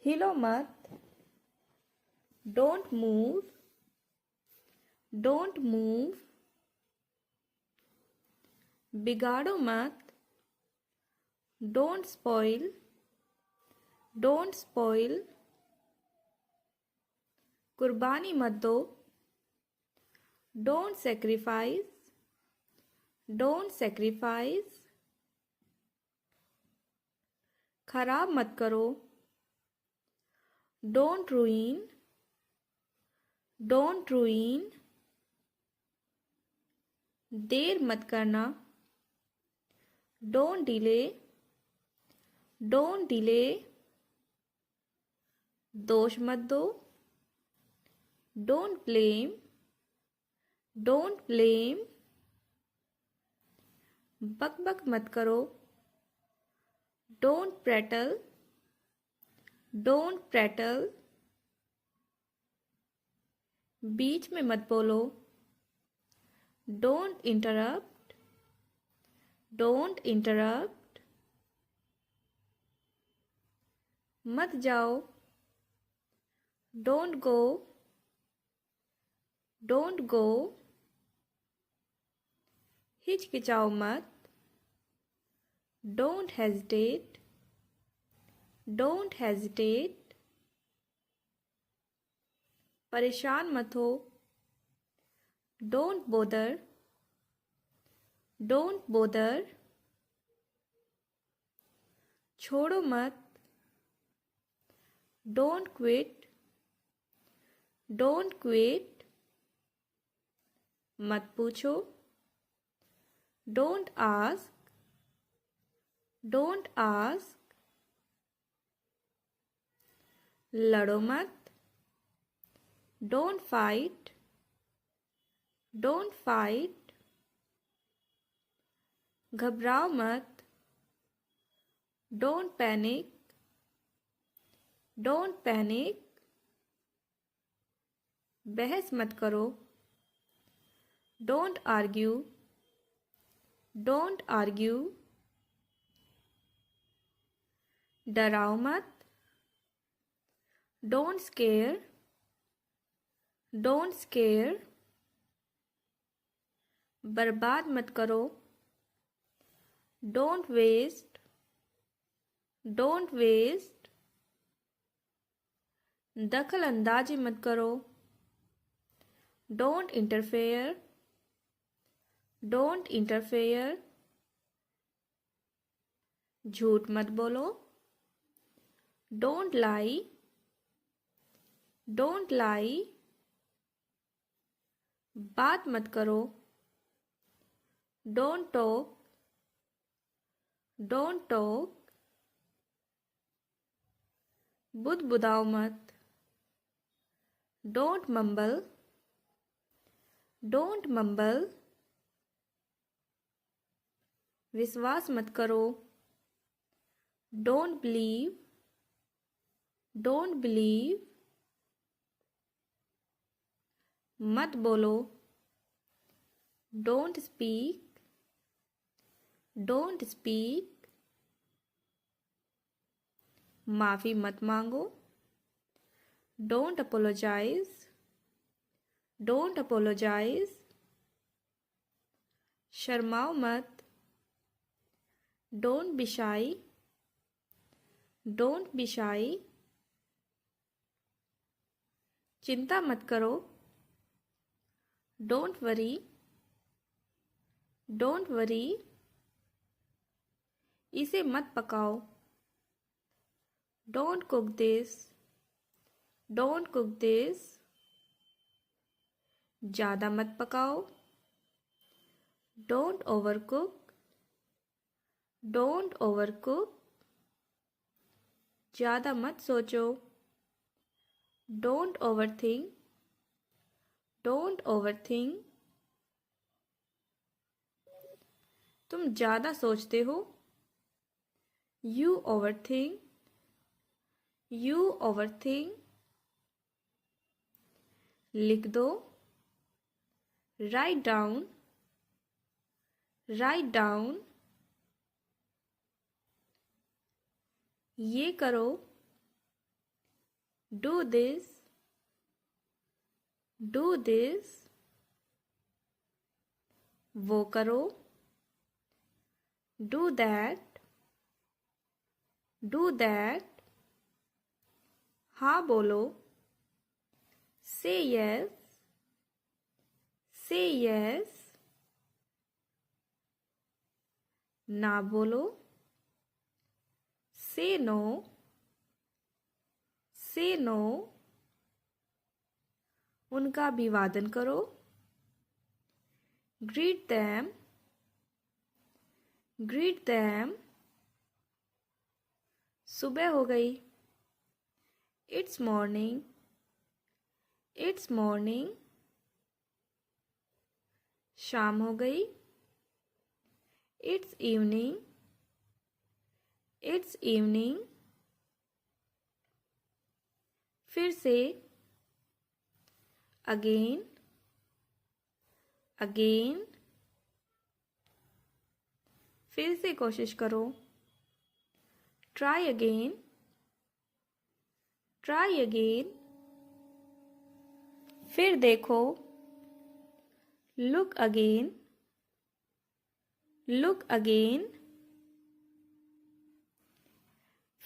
हिलो मत। Don't move. Don't move. बिगाड़ो मत। Don't spoil. Don't spoil. कुर्बानी मत दो। Don't sacrifice. Don't sacrifice. खराब मत करो। Don't ruin. Don't ruin. देर मत करना। Don't delay. Don't delay. दोष मत दो। Don't blame. Don't blame. बक बक मत करो। Don't prattle. Don't prattle. बीच में मत बोलो। Don't interrupt. Don't interrupt. मत जाओ। Don't go. Don't go. हिचकिचाओ मत। Don't hesitate. Don't hesitate. परेशान मत हो। Don't bother. Don't bother. छोड़ो मत। Don't quit. Don't quit. मत पूछो। Don't ask. Don't ask. लड़ो मत। Don't fight. Don't fight. घबराओ मत। Don't panic. Don't panic. बहस मत करो। Don't argue. Don't argue. डराओ मत। Don't scare. Don't scare. बर्बाद मत करो। Don't waste. Don't waste. दखल अंदाजी मत करो। Don't interfere. Don't interfere. झूठ मत बोलो। Don't lie. Don't lie. बात मत करो। Don't talk. Don't talk. बुदबुदाओ मत। Don't mumble. Don't mumble. विश्वास मत करो। Don't believe. Don't believe. मत बोलो। Don't speak. डोंट स्पीक, माफ़ी मत मांगो, डोंट अपोलोजाइज, डोंट अपोलोजाइज, शर्माओ मत, डोंट बी शाई, डोंट बी शाई, चिंता मत करो, डोंट वरी, डोंट वरी, इसे मत पकाओ, don't cook this, don't cook this, ज़्यादा मत पकाओ, don't over cook, don't over cook, ज़्यादा मत सोचो, don't over think, don't over think, तुम ज़्यादा सोचते हो, you over think, you over think, लिख दो, राइट डाउन, राइट डाउन, ये करो, डू दिस, डू दिस, वो करो, डू दैट, डू दैट, हाँ बोलो, से यस, से यस, ना बोलो, से नो, से नो, उनका अभिवादन करो, ग्रीट दैम, ग्रीट दैम, सुबह हो गई, इट्स मॉर्निंग, इट्स मॉर्निंग, शाम हो गई, इट्स इवनिंग, इट्स इवनिंग, फिर से, अगेन, अगेन, फिर से कोशिश करो, ट्राई अगेन, ट्राई अगेन, फिर देखो, लुक अगेन, लुक अगेन,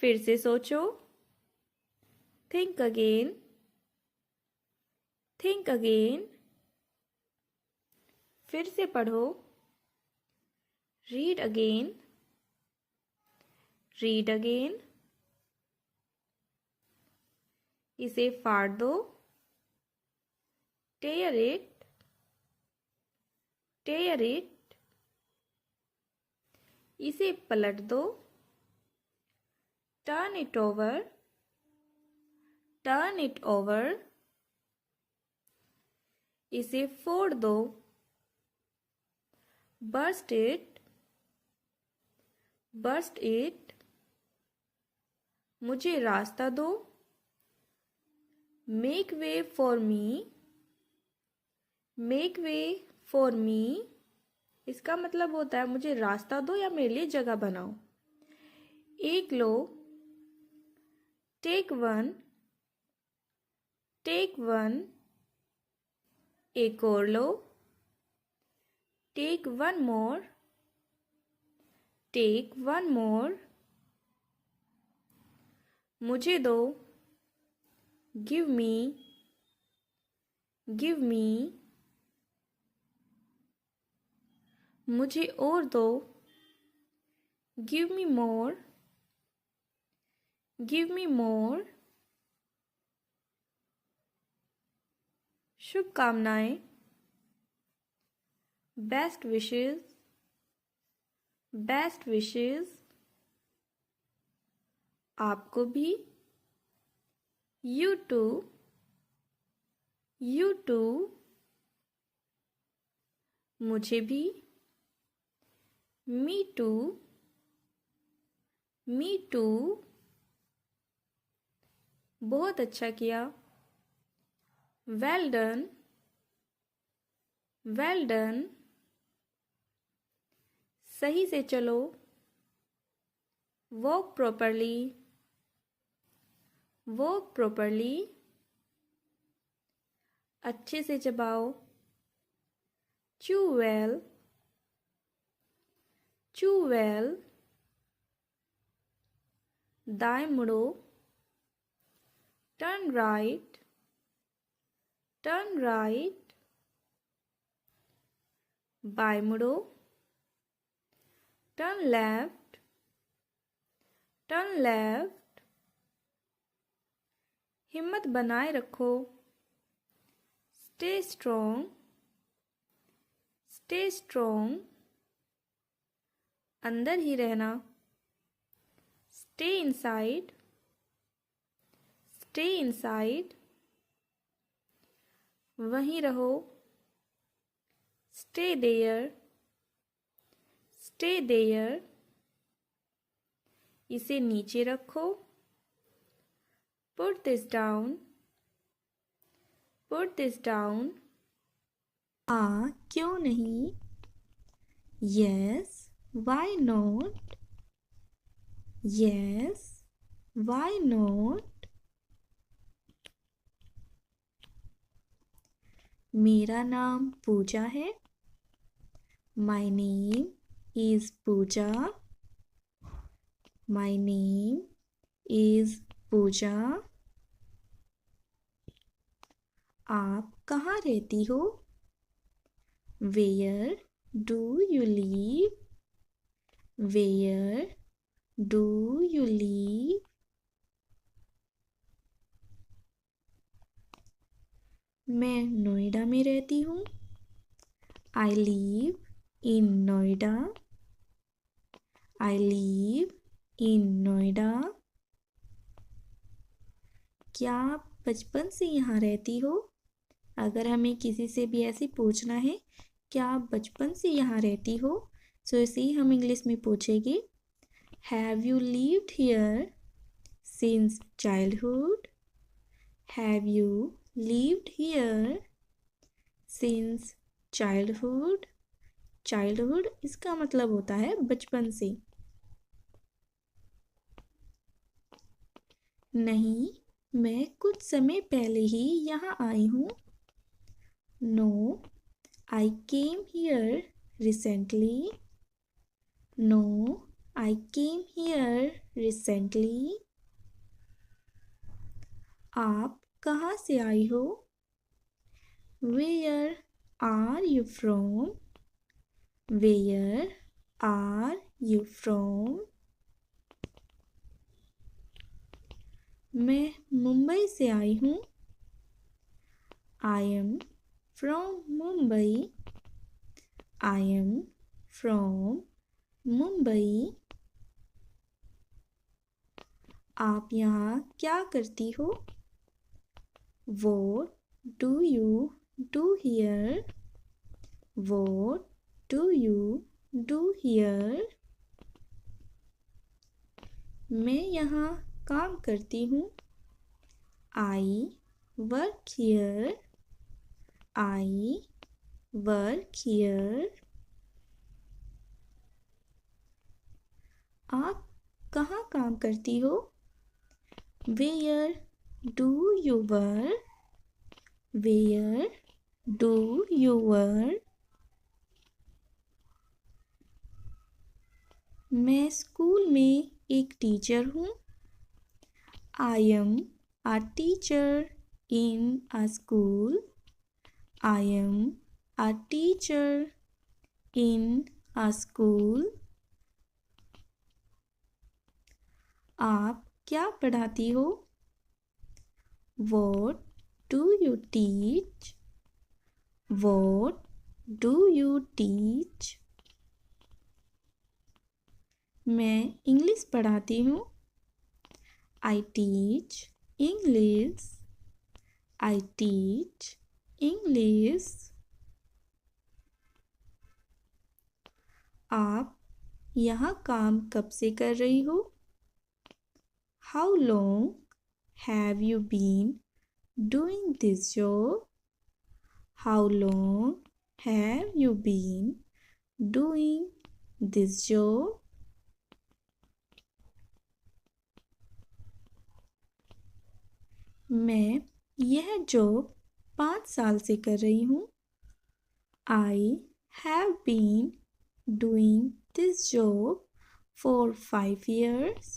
फिर से सोचो, थिंक अगेन, थिंक अगेन, फिर से पढ़ो, रीड अगेन, रीड अगेन, इसे फाड़ दो, टेयर इट, टेयर इट, इसे पलट दो, turn it over, turn it over, इसे फोड़ दो, बर्स्ट इट, बर्स्ट इट, मुझे रास्ता दो, make way for me, make way for me, इसका मतलब होता है मुझे रास्ता दो या मेरे लिए जगह बनाओ, एक लो, टेक वन, टेक वन, एक और लो, take one more, take one more, मुझे दो, गिव मी, गिव मी, मुझे और दो, गिव मी मोर, गिव मी मोर, शुभकामनाएं, बेस्ट विशेस, बेस्ट विशेस, आपको भी, यू टू, यू टू, मुझे भी, मी टू, मी टू, बहुत अच्छा किया, वेल डन, वेल डन, सही से चलो। Walk properly, walk properly. अच्छे से चबाओ। Chew well, chew well. दाएं मुड़ो। Turn right, turn right. बाएं मुड़ो। Turn left, turn left. हिम्मत बनाए रखो। Stay strong, stay strong. अंदर ही रहना। Stay inside, stay inside. वहीं रहो। Stay there, stay there. इसे नीचे रखो। Put this down, put this down. हाँ क्यों नहीं? Yes why not, yes why not. मेरा नाम पूजा है। माई name is Pooja, my name is Pooja. आप कहाँ रहती हो? Where do you live, where do you live. मैं नोएडा में रहती हूँ। I live in Noida, I live in Noida. क्या आप बचपन से यहाँ रहती हो? अगर हमें किसी से भी ऐसे पूछना है, क्या आप बचपन से यहाँ रहती हो, सो ऐसे ही हम इंग्लिश में पूछेंगे, have you lived here since childhood, have you lived here since childhood. Childhood इसका मतलब होता है बचपन से। नहीं, मैं कुछ समय पहले ही यहाँ आई हूँ। No I came here recently, no I came here recently. आप कहाँ से आई हो? Where are you from, where are you from. मैं मुंबई से आई हूँ। I am from Mumbai, I am from Mumbai. आप यहाँ क्या करती हो? What do you do here? What do you do here? मैं यहाँ काम करती हूँ। I work here, I work here. आप कहाँ काम करती हो? Where do you work? Where do you work? मैं स्कूल में एक टीचर हूँ। I am a teacher in a school. I am a teacher in a school. आप क्या पढ़ाती हो? What do you teach? What do you teach? मैं English पढ़ाती हूँ। I teach English. I teach English. आप यहाँ काम कब से कर रही हो? How long have you been doing this job? How long have you been doing this job. मैं यह जॉब 5 साल से कर रही हूँ. I have been doing this job for 5 years.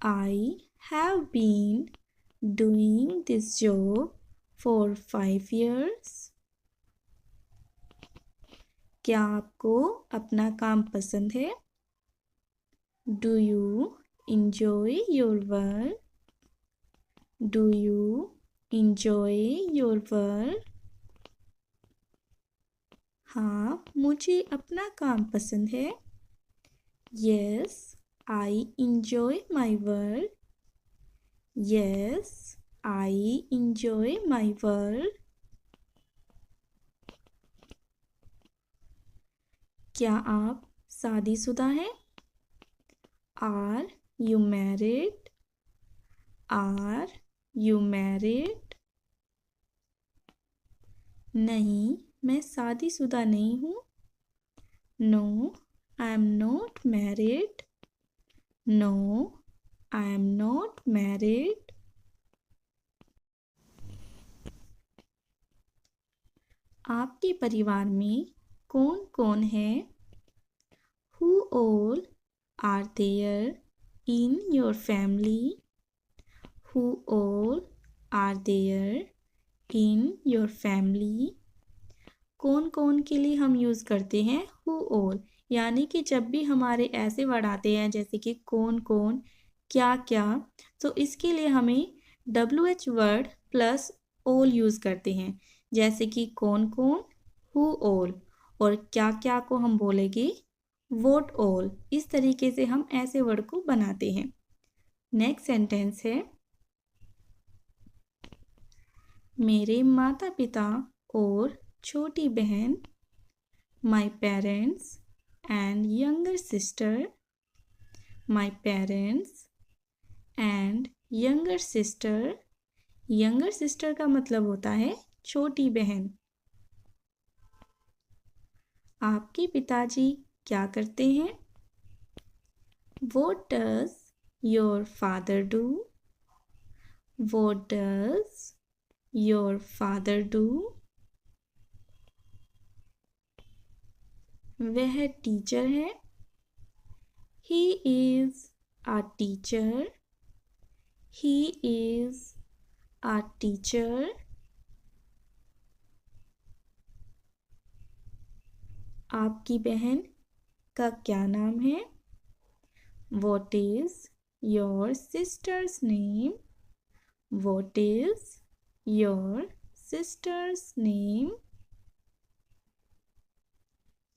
I have been doing this job for 5 years. क्या आपको अपना काम पसंद है? Do you enjoy your work? Do you enjoy your work? हाँ, मुझे अपना काम पसंद है. Yes, I enjoy my work. Yes, I enjoy my work. क्या आप शादीशुदा हैं? Are you married? Are you married? नहीं, मैं शादीशुदा नहीं हूँ. No, I am not married. No, I am not married. आपके परिवार में कौन कौन है? Who all are there in your family? Who all are there in your family? कौन कौन के लिए हम यूज़ करते हैं who all, यानी कि जब भी हमारे ऐसे वर्ड आते हैं जैसे कि कौन कौन, क्या क्या, तो इसके लिए हमें WH word plus all use करते हैं. जैसे कि कौन कौन who all, और क्या क्या को हम बोलेंगे what all. इस तरीके से हम ऐसे वर्ड को बनाते हैं. नेक्स्ट सेंटेंस है, मेरे माता पिता और छोटी बहन, my parents and younger sister. My parents and younger sister. younger sister का मतलब होता है छोटी बहन. आपके पिताजी क्या करते हैं? What does your father do? What does your father do? वह टीचर है. He is a teacher. He is a teacher. आपकी बहन का क्या नाम है? What is your sister's name? What is your sister's name?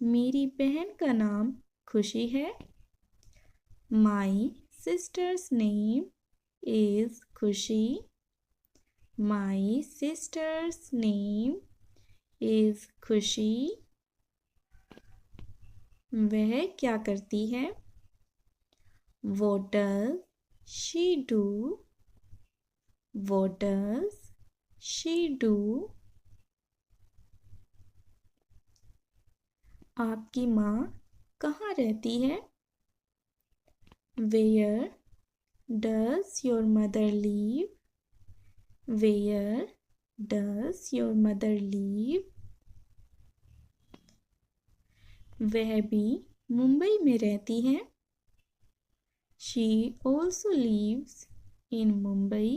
मेरी बहन का नाम खुशी है. My sister's name is खुशी. My sister's name is खुशी. वह क्या करती है? What does she do? What does she do? आपकी माँ कहाँ रहती है? Where does your mother live? Where does your mother live? वह भी मुंबई में रहती है. She also lives in Mumbai.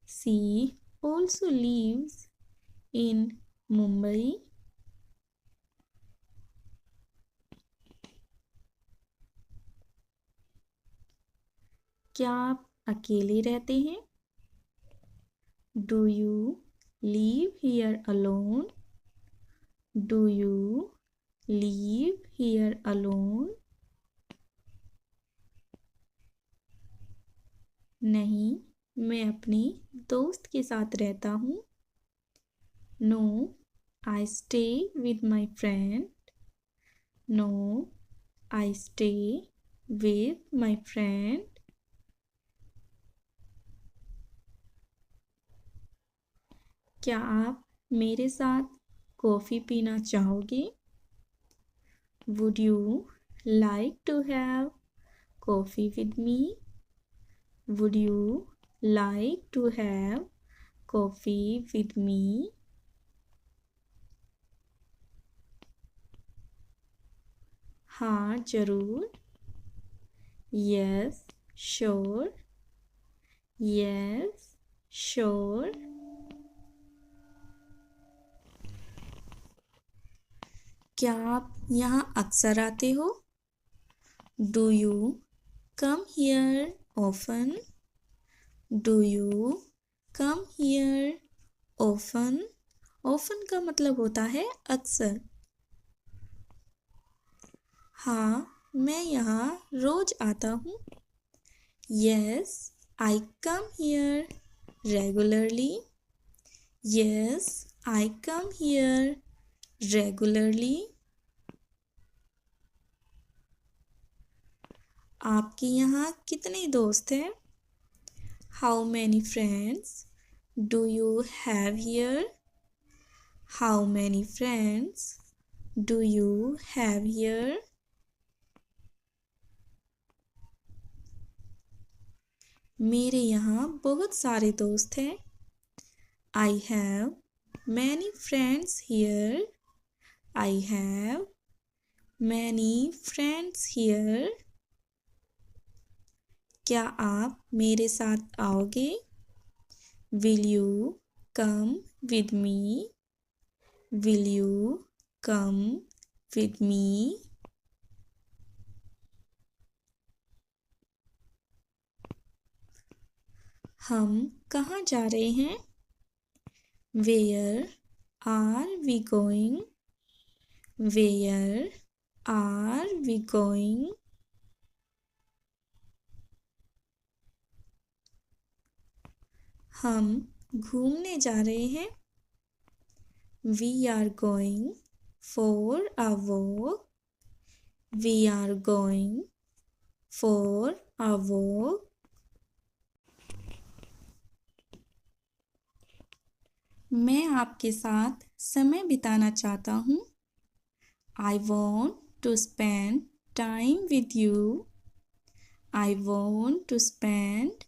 She also lives in Mumbai. क्या आप अकेले रहते हैं? Do you live here alone? Do you live here alone? नहीं, मैं अपनी दोस्त के साथ रहता हूँ. No, I stay with my friend. No, I stay with my friend. क्या आप मेरे साथ कॉफ़ी पीना चाहोगे? Would you like to have coffee with me? Would you like to have coffee with me? हाँ जरूर. Yes, sure. Yes, sure. क्या आप यहाँ अक्सर आते हो? Do you come here often? Do you come here often? Often का मतलब होता है अक्सर. हाँ, मैं यहाँ रोज आता हूँ. Yes, I come here regularly. Yes, I come here regularly. आपके यहाँ कितने दोस्त हैं? How many friends do you have here? How many friends do you have here? मेरे यहाँ बहुत सारे दोस्त हैं. I have many friends here. I have many friends here. क्या आप मेरे साथ आओगे? Will you come with me? Will you come with me? हम कहाँ जा रहे हैं? Where are we going? Where are we going? हम घूमने जा रहे हैं. We are going for a walk. We are going for a walk. मैं आपके साथ समय बिताना चाहता हूँ. I want to spend time with you. I want to spend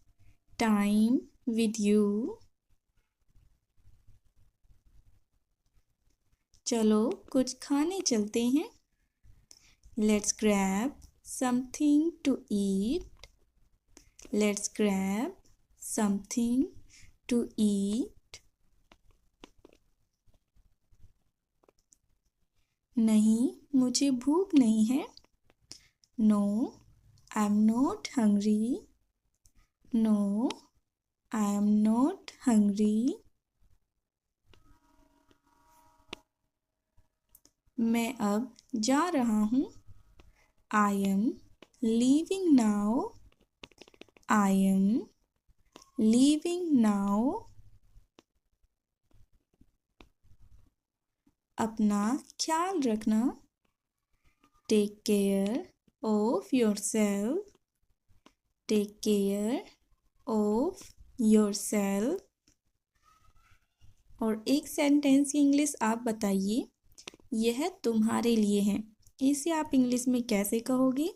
time with you. चलो कुछ खाने चलते हैं. Let's grab something to eat. Let's grab something to eat. नहीं, मुझे भूख नहीं है. No, I'm not hungry. No, I am not hungry. मैं अब जा रहा हूँ. I am leaving now. I am leaving now. अपना ख्याल रखना. Take care of yourself. Take care of yourself. और एक सेंटेंस की इंग्लिश आप बताइए. यह तुम्हारे लिए है. इसे आप इंग्लिश में कैसे कहोगे?